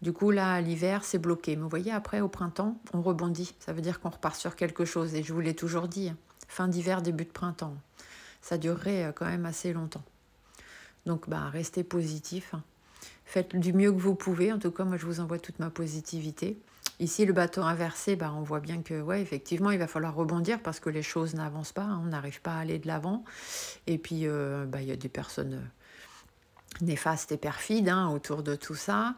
Speaker 1: Du coup, là, à l'hiver, c'est bloqué. Mais vous voyez, après, au printemps, on rebondit. Ça veut dire qu'on repart sur quelque chose. Et je vous l'ai toujours dit, hein. Fin d'hiver, début de printemps. Ça durerait quand même assez longtemps. Donc, restez positif. Hein. Faites du mieux que vous pouvez. En tout cas, moi, je vous envoie toute ma positivité. Ici, le bateau inversé, on voit bien que, ouais, effectivement, il va falloir rebondir parce que les choses n'avancent pas. Hein. On n'arrive pas à aller de l'avant. Et puis, il y a des personnes néfastes et perfides autour de tout ça.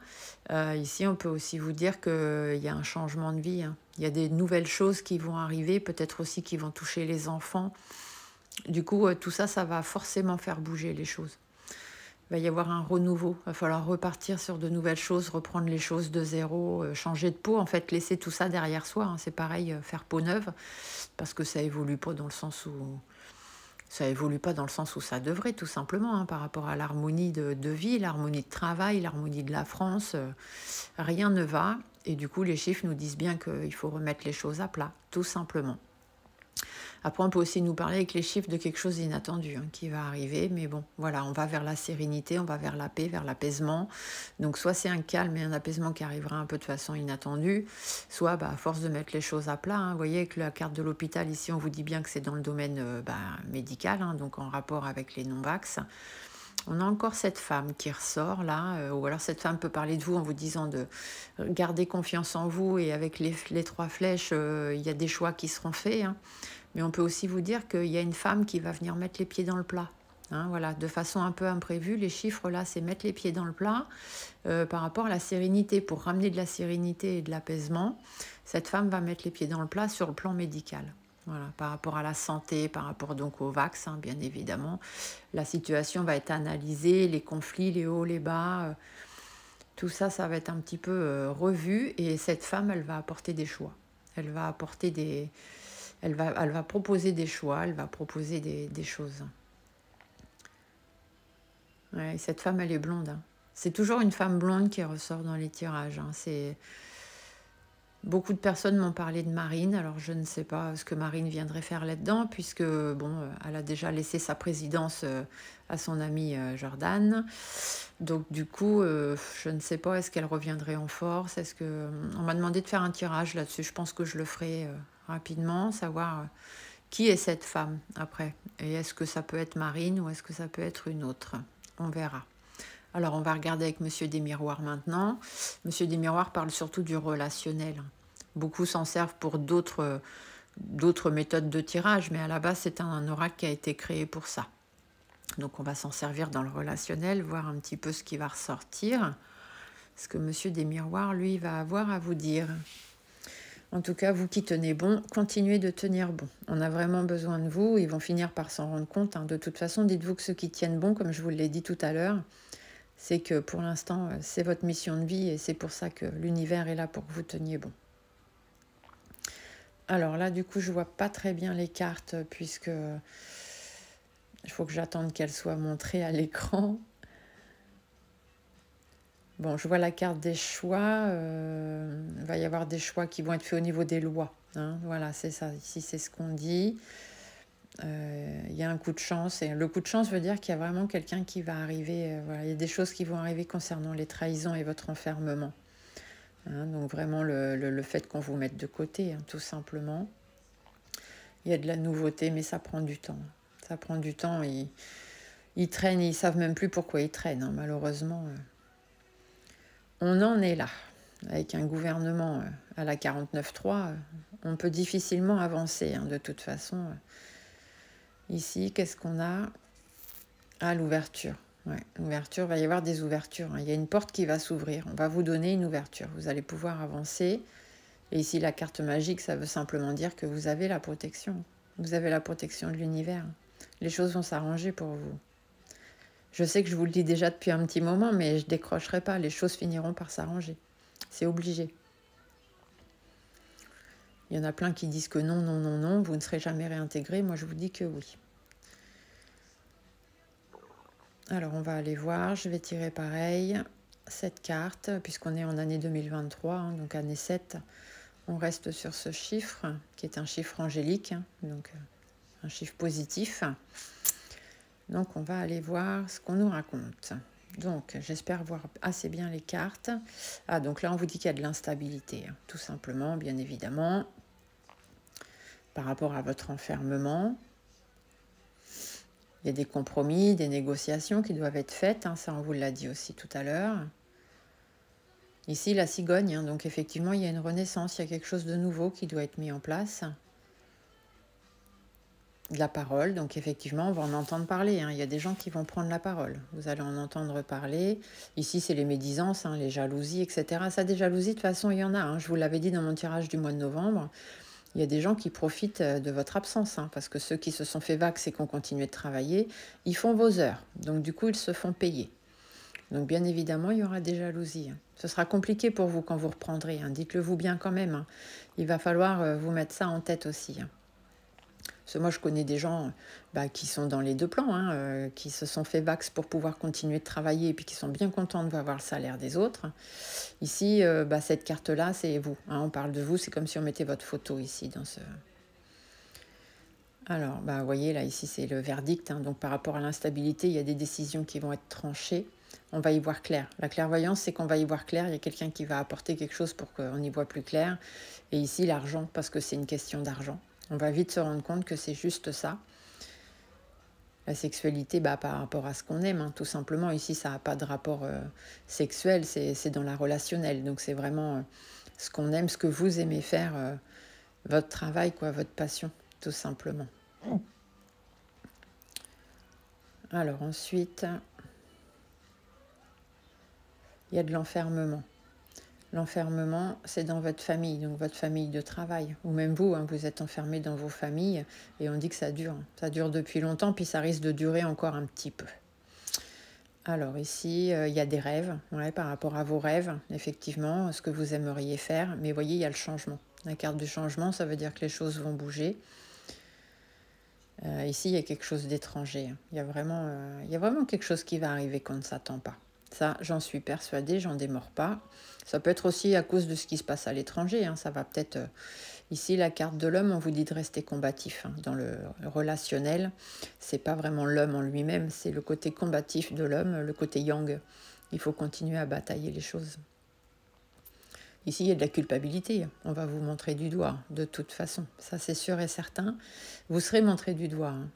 Speaker 1: Ici, on peut aussi vous dire qu'il y a un changement de vie. Hein. Il y a des nouvelles choses qui vont arriver, peut-être aussi qui vont toucher les enfants. Du coup, tout ça, ça va forcément faire bouger les choses. Il va y avoir un renouveau. Il va falloir repartir sur de nouvelles choses, reprendre les choses de zéro, changer de peau. En fait, laisser tout ça derrière soi. Hein. C'est pareil, faire peau neuve, parce que ça évolue pas dans le sens où... Ça évolue pas dans le sens où ça devrait, tout simplement, hein, par rapport à l'harmonie de vie, l'harmonie de travail, l'harmonie de la France. Rien ne va. Et du coup, les chiffres nous disent bien qu'il faut remettre les choses à plat, tout simplement. Après, on peut aussi nous parler avec les chiffres de quelque chose d'inattendu qui va arriver. Mais bon, voilà, on va vers la sérénité, on va vers la paix, vers l'apaisement. Donc, soit c'est un calme et un apaisement qui arrivera un peu de façon inattendue, soit à force de mettre les choses à plat. Hein, vous voyez, avec la carte de l'hôpital, ici, on vous dit bien que c'est dans le domaine médical, donc en rapport avec les non-vax. On a encore cette femme qui ressort là, ou alors cette femme peut parler de vous en vous disant de garder confiance en vous, et avec les 3 flèches, il y a des choix qui seront faits. Hein. Mais on peut aussi vous dire qu'il y a une femme qui va venir mettre les pieds dans le plat. Hein, voilà, de façon un peu imprévue, les chiffres là, c'est mettre les pieds dans le plat par rapport à la sérénité. Pour ramener de la sérénité et de l'apaisement, cette femme va mettre les pieds dans le plat sur le plan médical. Voilà, par rapport à la santé, par rapport donc au vax, bien évidemment. La situation va être analysée, les conflits, les hauts, les bas, tout ça, ça va être un petit peu revu. Et cette femme, elle va apporter des choix. Elle va apporter des... Elle va proposer des choix, elle va proposer des choses. Ouais, cette femme, elle est blonde. Hein. C'est toujours une femme blonde qui ressort dans les tirages. Hein. Beaucoup de personnes m'ont parlé de Marine, alors je ne sais pas ce que Marine viendrait faire là-dedans, puisque elle a déjà laissé sa présidence à son ami Jordan. Donc du coup, je ne sais pas, est-ce qu'elle reviendrait en force? On m'a demandé de faire un tirage là-dessus, je pense que je le ferai rapidement, savoir qui est cette femme après. Et est-ce que ça peut être Marine ou est-ce que ça peut être une autre? On verra. Alors, on va regarder avec Monsieur des Miroirs maintenant. Monsieur des Miroirs parle surtout du relationnel. Beaucoup s'en servent pour d'autres méthodes de tirage, mais à la base, c'est un oracle qui a été créé pour ça. Donc, on va s'en servir dans le relationnel, voir un petit peu ce qui va ressortir. Ce que Monsieur des Miroirs, lui, va avoir à vous dire. En tout cas, vous qui tenez bon, continuez de tenir bon. On a vraiment besoin de vous. Ils vont finir par s'en rendre compte. De toute façon, dites-vous que ceux qui tiennent bon, comme je vous l'ai dit tout à l'heure, c'est que pour l'instant, c'est votre mission de vie et c'est pour ça que l'univers est là pour que vous teniez bon. Alors là, du coup, je ne vois pas très bien les cartes puisque il faut que j'attende qu'elles soient montrées à l'écran. Bon, je vois la carte des choix. Il va y avoir des choix qui vont être faits au niveau des lois. Hein, voilà, c'est ça. Ici, c'est ce qu'on dit. Il y a un coup de chance. Et le coup de chance veut dire qu'il y a vraiment quelqu'un qui va arriver. Voilà, il y a des choses qui vont arriver concernant les trahisons et votre enfermement. Hein, donc vraiment le fait qu'on vous mette de côté, hein, tout simplement. Il y a de la nouveauté, mais ça prend du temps. Ça prend du temps. Ils traînent, ils ne savent même plus pourquoi ils traînent, hein, malheureusement. On en est là. Avec un gouvernement à la 49.3, on peut difficilement avancer, hein, de toute façon. Ici, qu'est-ce qu'on a? Ah, l'ouverture. Ouais, l'ouverture, il va y avoir des ouvertures. Hein. Il y a une porte qui va s'ouvrir. On va vous donner une ouverture. Vous allez pouvoir avancer. Et ici, la carte magique, ça veut simplement dire que vous avez la protection. Vous avez la protection de l'univers. Les choses vont s'arranger pour vous. Je sais que je vous le dis déjà depuis un petit moment, mais je ne décrocherai pas. Les choses finiront par s'arranger. C'est obligé. Il y en a plein qui disent que non, non, non, non, vous ne serez jamais réintégré. Moi, je vous dis que oui. Alors, on va aller voir. Je vais tirer pareil cette carte, puisqu'on est en année 2023, hein, donc année 7. On reste sur ce chiffre, qui est un chiffre angélique, hein, donc un chiffre positif. Donc, on va aller voir ce qu'on nous raconte. Donc, j'espère voir assez bien les cartes. Ah, donc là, on vous dit qu'il y a de l'instabilité, hein, tout simplement, bien évidemment, par rapport à votre enfermement. Il y a des compromis, des négociations qui doivent être faites, hein, ça on vous l'a dit aussi tout à l'heure. Ici, la cigogne, hein, donc effectivement, il y a une renaissance, il y a quelque chose de nouveau qui doit être mis en place. De la parole, donc effectivement, on va en entendre parler. Hein. Il y a des gens qui vont prendre la parole. Vous allez en entendre parler. Ici, c'est les médisances, hein, les jalousies, etc. Ça, des jalousies, de toute façon, il y en a. Hein. Je vous l'avais dit dans mon tirage du mois de novembre. Il y a des gens qui profitent de votre absence, hein, parce que ceux qui se sont fait vax et qui ont continué de travailler, ils font vos heures. Donc, du coup, ils se font payer. Donc, bien évidemment, il y aura des jalousies. Hein. Ce sera compliqué pour vous quand vous reprendrez. Hein. Dites-le vous bien quand même. Hein. Il va falloir vous mettre ça en tête aussi. Hein. Parce que moi, je connais des gens qui sont dans les deux plans, hein, qui se sont fait vax pour pouvoir continuer de travailler et puis qui sont bien contents de avoir le salaire des autres. Ici, cette carte-là, c'est vous. Hein, on parle de vous, c'est comme si on mettait votre photo ici dans ce... Alors, vous voyez, là, ici, c'est le verdict. Hein, donc, par rapport à l'instabilité, il y a des décisions qui vont être tranchées. On va y voir clair. La clairvoyance, c'est qu'on va y voir clair. Il y a quelqu'un qui va apporter quelque chose pour qu'on y voit plus clair. Et ici, l'argent, parce que c'est une question d'argent. On va vite se rendre compte que c'est juste ça. La sexualité, par rapport à ce qu'on aime, hein, tout simplement. Ici, ça n'a pas de rapport sexuel, c'est dans la relationnelle. Donc, c'est vraiment ce qu'on aime, ce que vous aimez faire, votre travail, quoi, votre passion, tout simplement. Alors, ensuite, il y a de l'enfermement. L'enfermement, c'est dans votre famille, donc votre famille de travail. Ou même vous, hein, vous êtes enfermé dans vos familles et on dit que ça dure. Ça dure depuis longtemps, puis ça risque de durer encore un petit peu. Alors ici, il y a des rêves, ouais, par rapport à vos rêves, effectivement, ce que vous aimeriez faire. Mais voyez, il y a le changement. La carte du changement, ça veut dire que les choses vont bouger. Ici, il y a quelque chose d'étranger. Il y a vraiment quelque chose qui va arriver qu'on ne s'attend pas. Ça, j'en suis persuadée, j'en démords pas. Ça peut être aussi à cause de ce qui se passe à l'étranger. Hein. Ça va peut-être... Ici, la carte de l'homme, on vous dit de rester combatif. Hein. Dans le relationnel, c'est pas vraiment l'homme en lui-même, c'est le côté combatif de l'homme, le côté yang. Il faut continuer à batailler les choses. Ici, il y a de la culpabilité. On va vous montrer du doigt, de toute façon. Ça, c'est sûr et certain. Vous serez montré du doigt. Hein.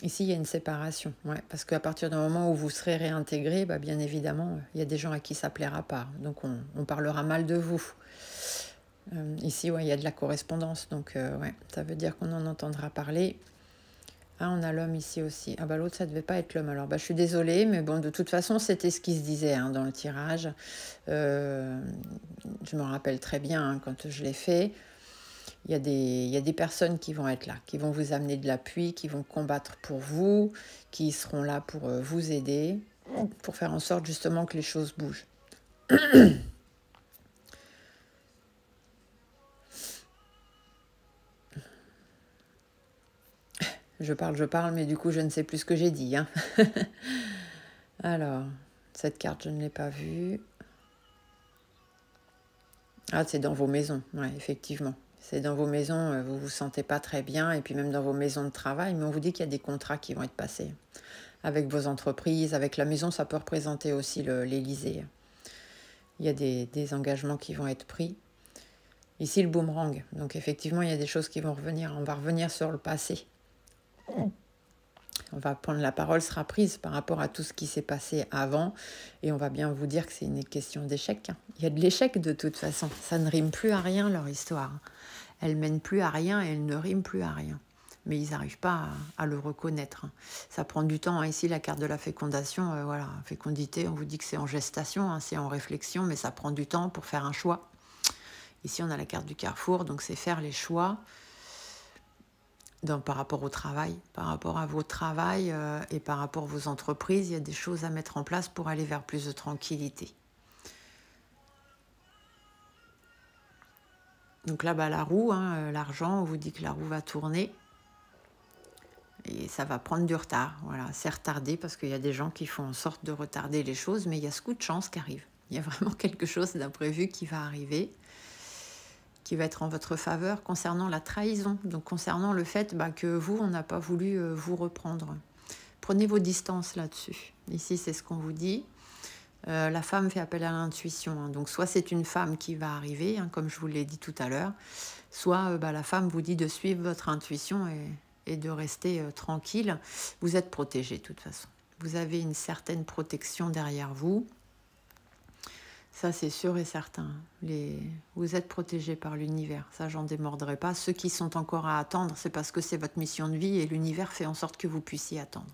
Speaker 1: Ici, il y a une séparation, ouais, parce qu'à partir du moment où vous serez réintégré, bien évidemment, il y a des gens à qui ça ne plaira pas. Donc, on parlera mal de vous. Ici, ouais, il y a de la correspondance, donc ouais, ça veut dire qu'on en entendra parler. Ah, on a l'homme ici aussi. Ah l'autre, ça ne devait pas être l'homme. Alors, je suis désolée, mais bon, de toute façon, c'était ce qui se disait hein, dans le tirage. Je me rappelle très bien hein, quand je l'ai fait. Il y a des personnes qui vont être là, qui vont vous amener de l'appui, qui vont combattre pour vous, qui seront là pour vous aider, pour faire en sorte justement que les choses bougent. Je parle, mais du coup, je ne sais plus ce que j'ai dit. Hein. Alors, cette carte, je ne l'ai pas vue. Ah, c'est dans vos maisons, ouais, effectivement. C'est dans vos maisons, vous vous sentez pas très bien, et puis même dans vos maisons de travail, mais on vous dit qu'il y a des contrats qui vont être passés avec vos entreprises, avec la maison, ça peut représenter aussi l'Élysée. Il y a des engagements qui vont être pris. Ici, le boomerang. Donc effectivement, il y a des choses qui vont revenir. On va revenir sur le passé. On va prendre la parole, sera prise par rapport à tout ce qui s'est passé avant. Et on va bien vous dire que c'est une question d'échec. Il y a de l'échec de toute façon. Ça ne rime plus à rien, leur histoire. Elle mène plus à rien et elle ne rime plus à rien. Mais ils n'arrivent pas à le reconnaître. Ça prend du temps. Ici, la carte de la fécondation, voilà, fécondité, on vous dit que c'est en gestation, c'est en réflexion, mais ça prend du temps pour faire un choix. Ici, on a la carte du carrefour, donc c'est faire les choix par rapport au travail, par rapport à vos travails et par rapport à vos entreprises. Il y a des choses à mettre en place pour aller vers plus de tranquillité. Donc là, la roue, l'argent, on vous dit que la roue va tourner. Et ça va prendre du retard. Voilà, c'est retardé parce qu'il y a des gens qui font en sorte de retarder les choses, mais il y a ce coup de chance qui arrive. Il y a vraiment quelque chose d'imprévu qui va arriver, qui va être en votre faveur concernant la trahison, donc concernant le fait que vous, on n'a pas voulu vous reprendre. Prenez vos distances là-dessus. Ici, c'est ce qu'on vous dit. La femme fait appel à l'intuition. Donc, soit c'est une femme qui va arriver, comme je vous l'ai dit tout à l'heure, soit la femme vous dit de suivre votre intuition et de rester tranquille. Vous êtes protégé de toute façon. Vous avez une certaine protection derrière vous. Ça, c'est sûr et certain. Vous êtes protégé par l'univers. Ça, j'en démordrai pas. Ceux qui sont encore à attendre, c'est parce que c'est votre mission de vie et l'univers fait en sorte que vous puissiez attendre.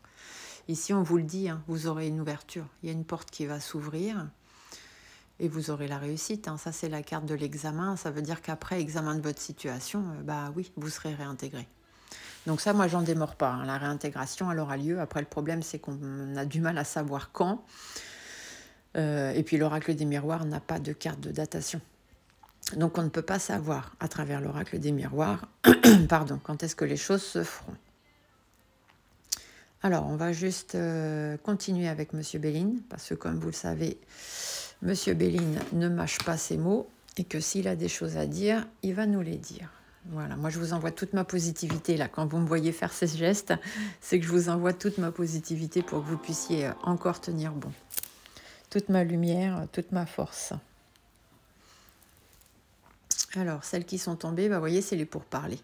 Speaker 1: Ici, on vous le dit, vous aurez une ouverture. Il y a une porte qui va s'ouvrir et vous aurez la réussite. Ça, c'est la carte de l'examen. Ça veut dire qu'après examen de votre situation, oui, vous serez réintégré. Donc ça, moi, j'en démords pas. La réintégration, elle aura lieu. Après, le problème, c'est qu'on a du mal à savoir quand. Et puis, l'oracle des miroirs n'a pas de carte de datation. Donc, on ne peut pas savoir, à travers l'oracle des miroirs, quand est-ce que les choses se feront. Alors, on va juste continuer avec Monsieur Béline, parce que comme vous le savez, Monsieur Béline ne mâche pas ses mots, et que s'il a des choses à dire, il va nous les dire. Voilà, moi je vous envoie toute ma positivité, là, quand vous me voyez faire ces gestes, c'est que je vous envoie toute ma positivité pour que vous puissiez encore tenir bon. Toute ma lumière, toute ma force. Alors, celles qui sont tombées, vous voyez, c'est les pourparlers.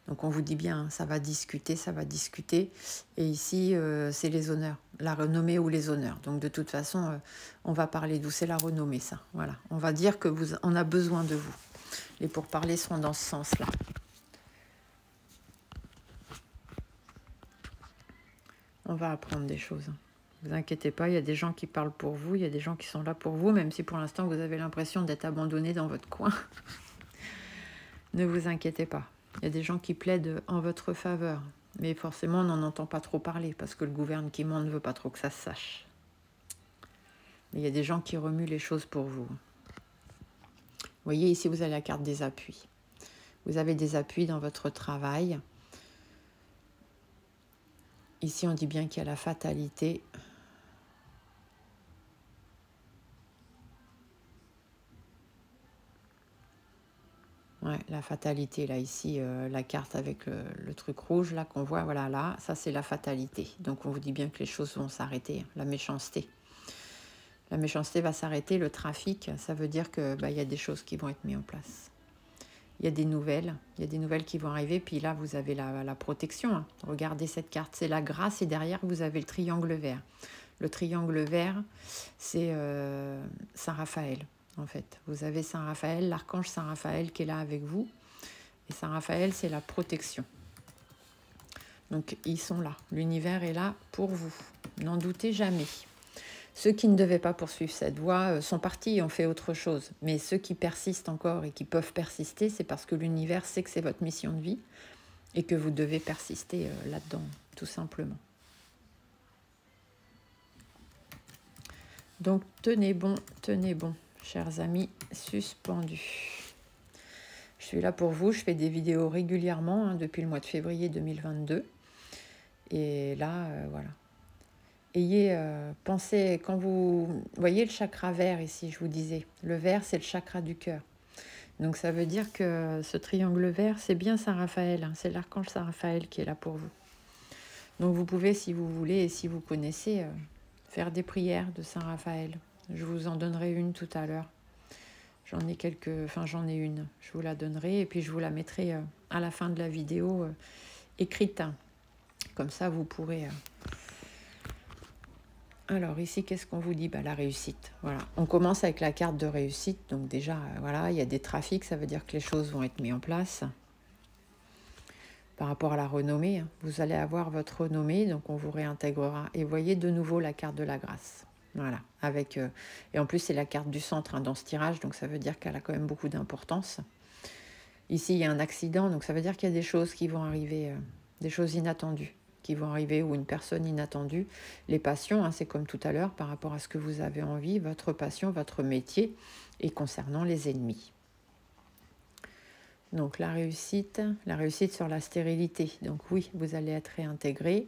Speaker 1: Donc on vous dit bien, ça va discuter, ça va discuter. Et ici, c'est les honneurs, la renommée ou les honneurs. Donc de toute façon, on va parler d'où c'est la renommée, ça. Voilà, on va dire que on a besoin de vous. Les pourparlers seront dans ce sens-là. On va apprendre des choses. Ne vous inquiétez pas, il y a des gens qui parlent pour vous, il y a des gens qui sont là pour vous, même si pour l'instant vous avez l'impression d'être abandonné dans votre coin. Ne vous inquiétez pas. Il y a des gens qui plaident en votre faveur, mais forcément on n'en entend pas trop parler parce que le gouvernement ne veut pas trop que ça se sache. Mais il y a des gens qui remuent les choses pour vous. Vous voyez, ici vous avez la carte des appuis. Vous avez des appuis dans votre travail. Ici on dit bien qu'il y a la fatalité. Ouais, la fatalité, là, ici, la carte avec le truc rouge, là, qu'on voit, voilà, là, ça, c'est la fatalité. Donc, on vous dit bien que les choses vont s'arrêter, la méchanceté. La méchanceté va s'arrêter, le trafic, ça veut dire que y a des choses qui vont être mises en place. Il y a des nouvelles qui vont arriver, puis là, vous avez la protection. Regardez cette carte, c'est la grâce, et derrière, vous avez le triangle vert. Le triangle vert, c'est Saint Raphaël. En fait, vous avez Saint Raphaël, l'archange Saint Raphaël qui est là avec vous. Et Saint Raphaël, c'est la protection. Donc, ils sont là. L'univers est là pour vous. N'en doutez jamais. Ceux qui ne devaient pas poursuivre cette voie sont partis et ont fait autre chose. Mais ceux qui persistent encore et qui peuvent persister, c'est parce que l'univers sait que c'est votre mission de vie et que vous devez persister là-dedans, tout simplement. Donc, tenez bon, chers amis suspendus. Je suis là pour vous, je fais des vidéos régulièrement depuis le mois de février 2022. Et là, voilà. Ayez, pensez, quand vous voyez le chakra vert ici, je vous disais, le vert c'est le chakra du cœur. Donc ça veut dire que ce triangle vert, c'est bien Saint Raphaël, hein, c'est l'archange Saint Raphaël qui est là pour vous. Donc vous pouvez, si vous voulez et si vous connaissez, faire des prières de Saint Raphaël. Je vous en donnerai une tout à l'heure. J'en ai une, je vous la donnerai et puis je vous la mettrai à la fin de la vidéo écrite. Comme ça, vous pourrez... Alors ici, qu'est-ce qu'on vous dit? La réussite. Voilà. On commence avec la carte de réussite. Donc déjà, voilà, il y a des trafics, ça veut dire que les choses vont être mises en place. Par rapport à la renommée, vous allez avoir votre renommée, donc on vous réintégrera. Et voyez de nouveau la carte de la grâce. Voilà. Et en plus, c'est la carte du centre dans ce tirage, donc ça veut dire qu'elle a quand même beaucoup d'importance. Ici, il y a un accident, donc ça veut dire qu'il y a des choses qui vont arriver, des choses inattendues qui vont arriver ou une personne inattendue. Les passions, c'est comme tout à l'heure, par rapport à ce que vous avez envie, votre passion, votre métier, et concernant les ennemis. Donc la réussite sur la stérilité. Donc oui, vous allez être réintégré.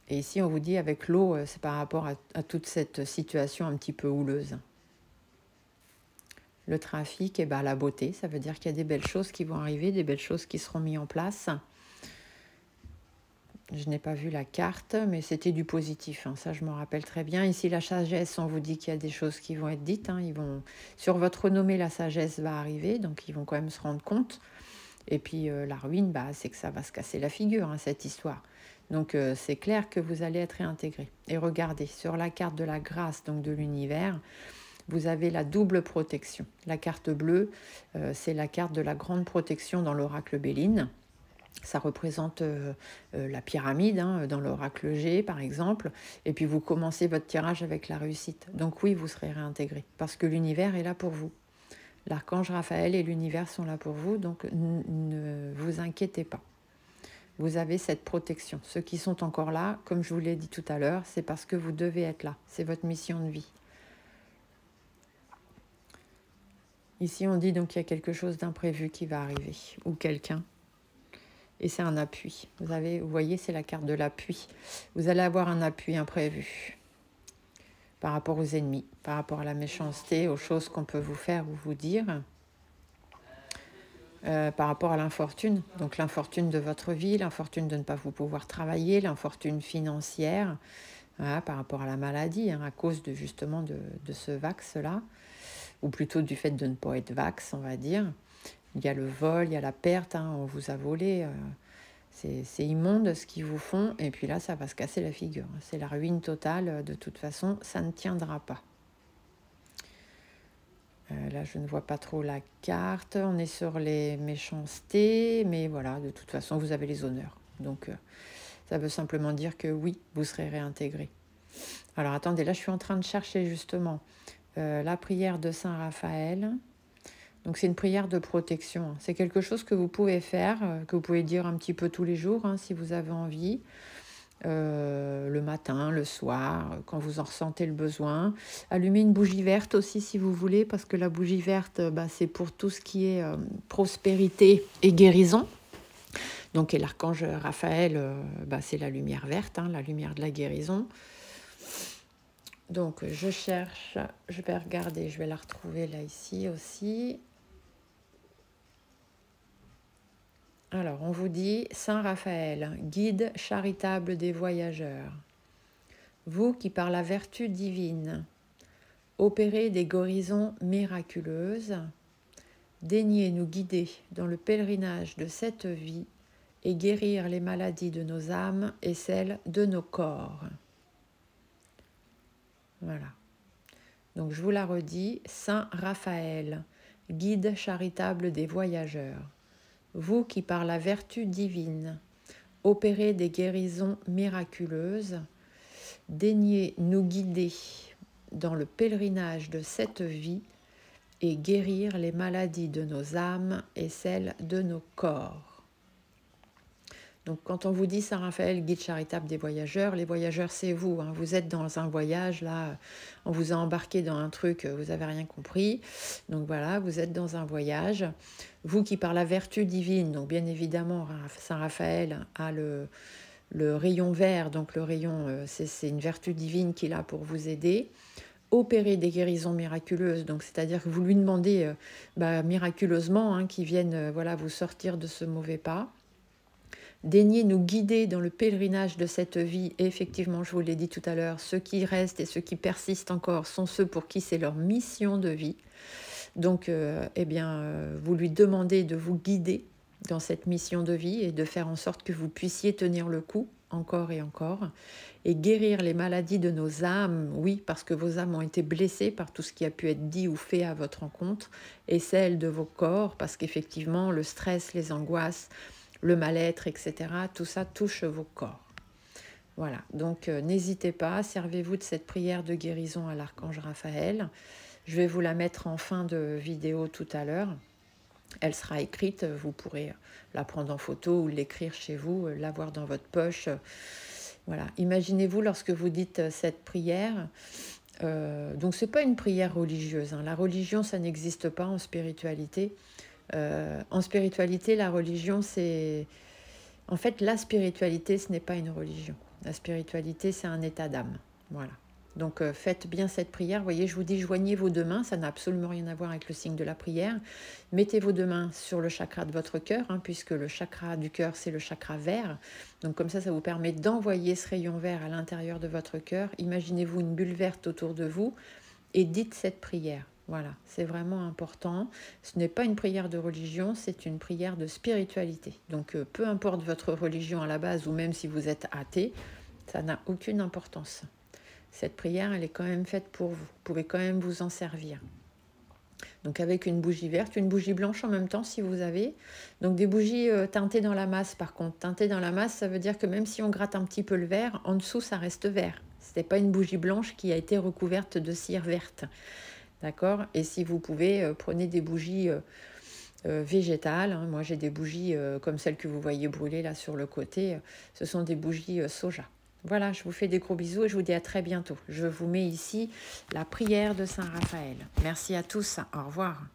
Speaker 1: Et ici, on vous dit avec l'eau, c'est par rapport à toute cette situation un petit peu houleuse. Le trafic, et la beauté, ça veut dire qu'il y a des belles choses qui vont arriver, des belles choses qui seront mises en place. Je n'ai pas vu la carte, mais c'était du positif. Ça, je m'en rappelle très bien. Ici, la sagesse, on vous dit qu'il y a des choses qui vont être dites. Sur votre renommée, la sagesse va arriver, donc ils vont quand même se rendre compte. Et puis, la ruine, c'est que ça va se casser la figure, cette histoire. Donc, c'est clair que vous allez être réintégré. Et regardez, sur la carte de la grâce, donc de l'univers, vous avez la double protection. La carte bleue, c'est la carte de la grande protection dans l'oracle Béline. Ça représente la pyramide dans l'oracle G, par exemple. Et puis, vous commencez votre tirage avec la réussite. Donc oui, vous serez réintégré parce que l'univers est là pour vous. L'archange Raphaël et l'univers sont là pour vous, donc ne vous inquiétez pas. Vous avez cette protection. Ceux qui sont encore là, comme je vous l'ai dit tout à l'heure, c'est parce que vous devez être là. C'est votre mission de vie. Ici, on dit donc qu'il y a quelque chose d'imprévu qui va arriver, ou quelqu'un. Et c'est un appui. Vous voyez, c'est la carte de l'appui. Vous allez avoir un appui imprévu par rapport aux ennemis, par rapport à la méchanceté, aux choses qu'on peut vous faire ou vous dire, par rapport à l'infortune. Donc l'infortune de votre vie, l'infortune de ne pas vous pouvoir travailler, l'infortune financière, voilà, par rapport à la maladie, à cause justement de ce vax-là, ou plutôt du fait de ne pas être vax, on va dire. Il y a le vol, il y a la perte, on vous a volé. C'est immonde ce qu'ils vous font, et puis là, ça va se casser la figure. C'est la ruine totale, de toute façon, ça ne tiendra pas. Là, je ne vois pas trop la carte. On est sur les méchancetés, mais voilà, de toute façon, vous avez les honneurs. Donc, ça veut simplement dire que oui, vous serez réintégré. Alors, attendez, là, je suis en train de chercher justement la prière de Saint Raphaël. Donc, c'est une prière de protection. C'est quelque chose que vous pouvez faire, que vous pouvez dire un petit peu tous les jours, si vous avez envie. Le matin, le soir, quand vous en ressentez le besoin. Allumez une bougie verte aussi si vous voulez, parce que la bougie verte, c'est pour tout ce qui est prospérité et guérison. Donc, et l'archange Raphaël, c'est la lumière verte, la lumière de la guérison. Donc, je cherche, je vais regarder, je vais la retrouver là, ici aussi. Alors, on vous dit, Saint Raphaël, guide charitable des voyageurs, vous qui par la vertu divine opérez des guérisons miraculeuses, daignez nous guider dans le pèlerinage de cette vie et guérir les maladies de nos âmes et celles de nos corps. Voilà. Donc je vous la redis, Saint Raphaël, guide charitable des voyageurs, vous qui par la vertu divine opérez des guérisons miraculeuses, daignez nous guider dans le pèlerinage de cette vie et guérir les maladies de nos âmes et celles de nos corps. Donc quand on vous dit Saint Raphaël, guide charitable des voyageurs, les voyageurs c'est vous, vous êtes dans un voyage, là, on vous a embarqué dans un truc, vous n'avez rien compris, donc voilà, vous êtes dans un voyage, vous qui par la vertu divine, donc bien évidemment Saint Raphaël a le rayon vert, donc le rayon, c'est une vertu divine qu'il a pour vous aider.
Speaker 2: opérer des guérisons miraculeuses. Donc, c'est-à-dire que vous lui demandez miraculeusement hein, qu'il vienne voilà, vous sortir de ce mauvais pas. Daignez nous guider dans le pèlerinage de cette vie. Et effectivement, je vous l'ai dit tout à l'heure, ceux qui restent et ceux qui persistent encore sont ceux pour qui c'est leur mission de vie. Donc, vous lui demandez de vous guider dans cette mission de vie et de faire en sorte que vous puissiez tenir le coup encore et encore et guérir les maladies de nos âmes, oui, parce que vos âmes ont été blessées par tout ce qui a pu être dit ou fait à votre rencontre, et celles de vos corps, parce qu'effectivement, le stress, les angoisses, le mal-être, etc., tout ça touche vos corps. Voilà, donc n'hésitez pas, servez-vous de cette prière de guérison à l'archange Raphaël. Je vais vous la mettre en fin de vidéo tout à l'heure. Elle sera écrite, vous pourrez la prendre en photo ou l'écrire chez vous, l'avoir dans votre poche. Voilà, imaginez-vous lorsque vous dites cette prière. Donc ce n'est pas une prière religieuse. Hein. La religion, ça n'existe pas en spiritualité. En spiritualité, la religion, c'est... En fait, la spiritualité, ce n'est pas une religion. La spiritualité, c'est un état d'âme. Voilà. Donc, faites bien cette prière. Vous voyez, je vous dis, joignez vos deux mains. Ça n'a absolument rien à voir avec le signe de la prière. Mettez vos deux mains sur le chakra de votre cœur, hein, puisque le chakra du cœur, c'est le chakra vert. Donc, comme ça vous permet d'envoyer ce rayon vert à l'intérieur de votre cœur. Imaginez-vous une bulle verte autour de vous et dites cette prière. Voilà, c'est vraiment important. Ce n'est pas une prière de religion, c'est une prière de spiritualité. Donc, peu importe votre religion à la base, ou même si vous êtes athée, ça n'a aucune importance. Cette prière, elle est quand même faite pour vous. Vous pouvez quand même vous en servir. Donc, avec une bougie verte, une bougie blanche en même temps, si vous avez. Donc, des bougies teintées dans la masse, par contre. Teintées dans la masse, ça veut dire que même si on gratte un petit peu le vert, en dessous, ça reste vert. Ce n'est pas une bougie blanche qui a été recouverte de cire verte. D'accord? Et si vous pouvez, prenez des bougies végétales. Hein. Moi, j'ai des bougies comme celles que vous voyez brûler là sur le côté. Ce sont des bougies soja. Voilà, je vous fais des gros bisous et je vous dis à très bientôt. Je vous mets ici la prière de Saint Raphaël. Merci à tous. Au revoir.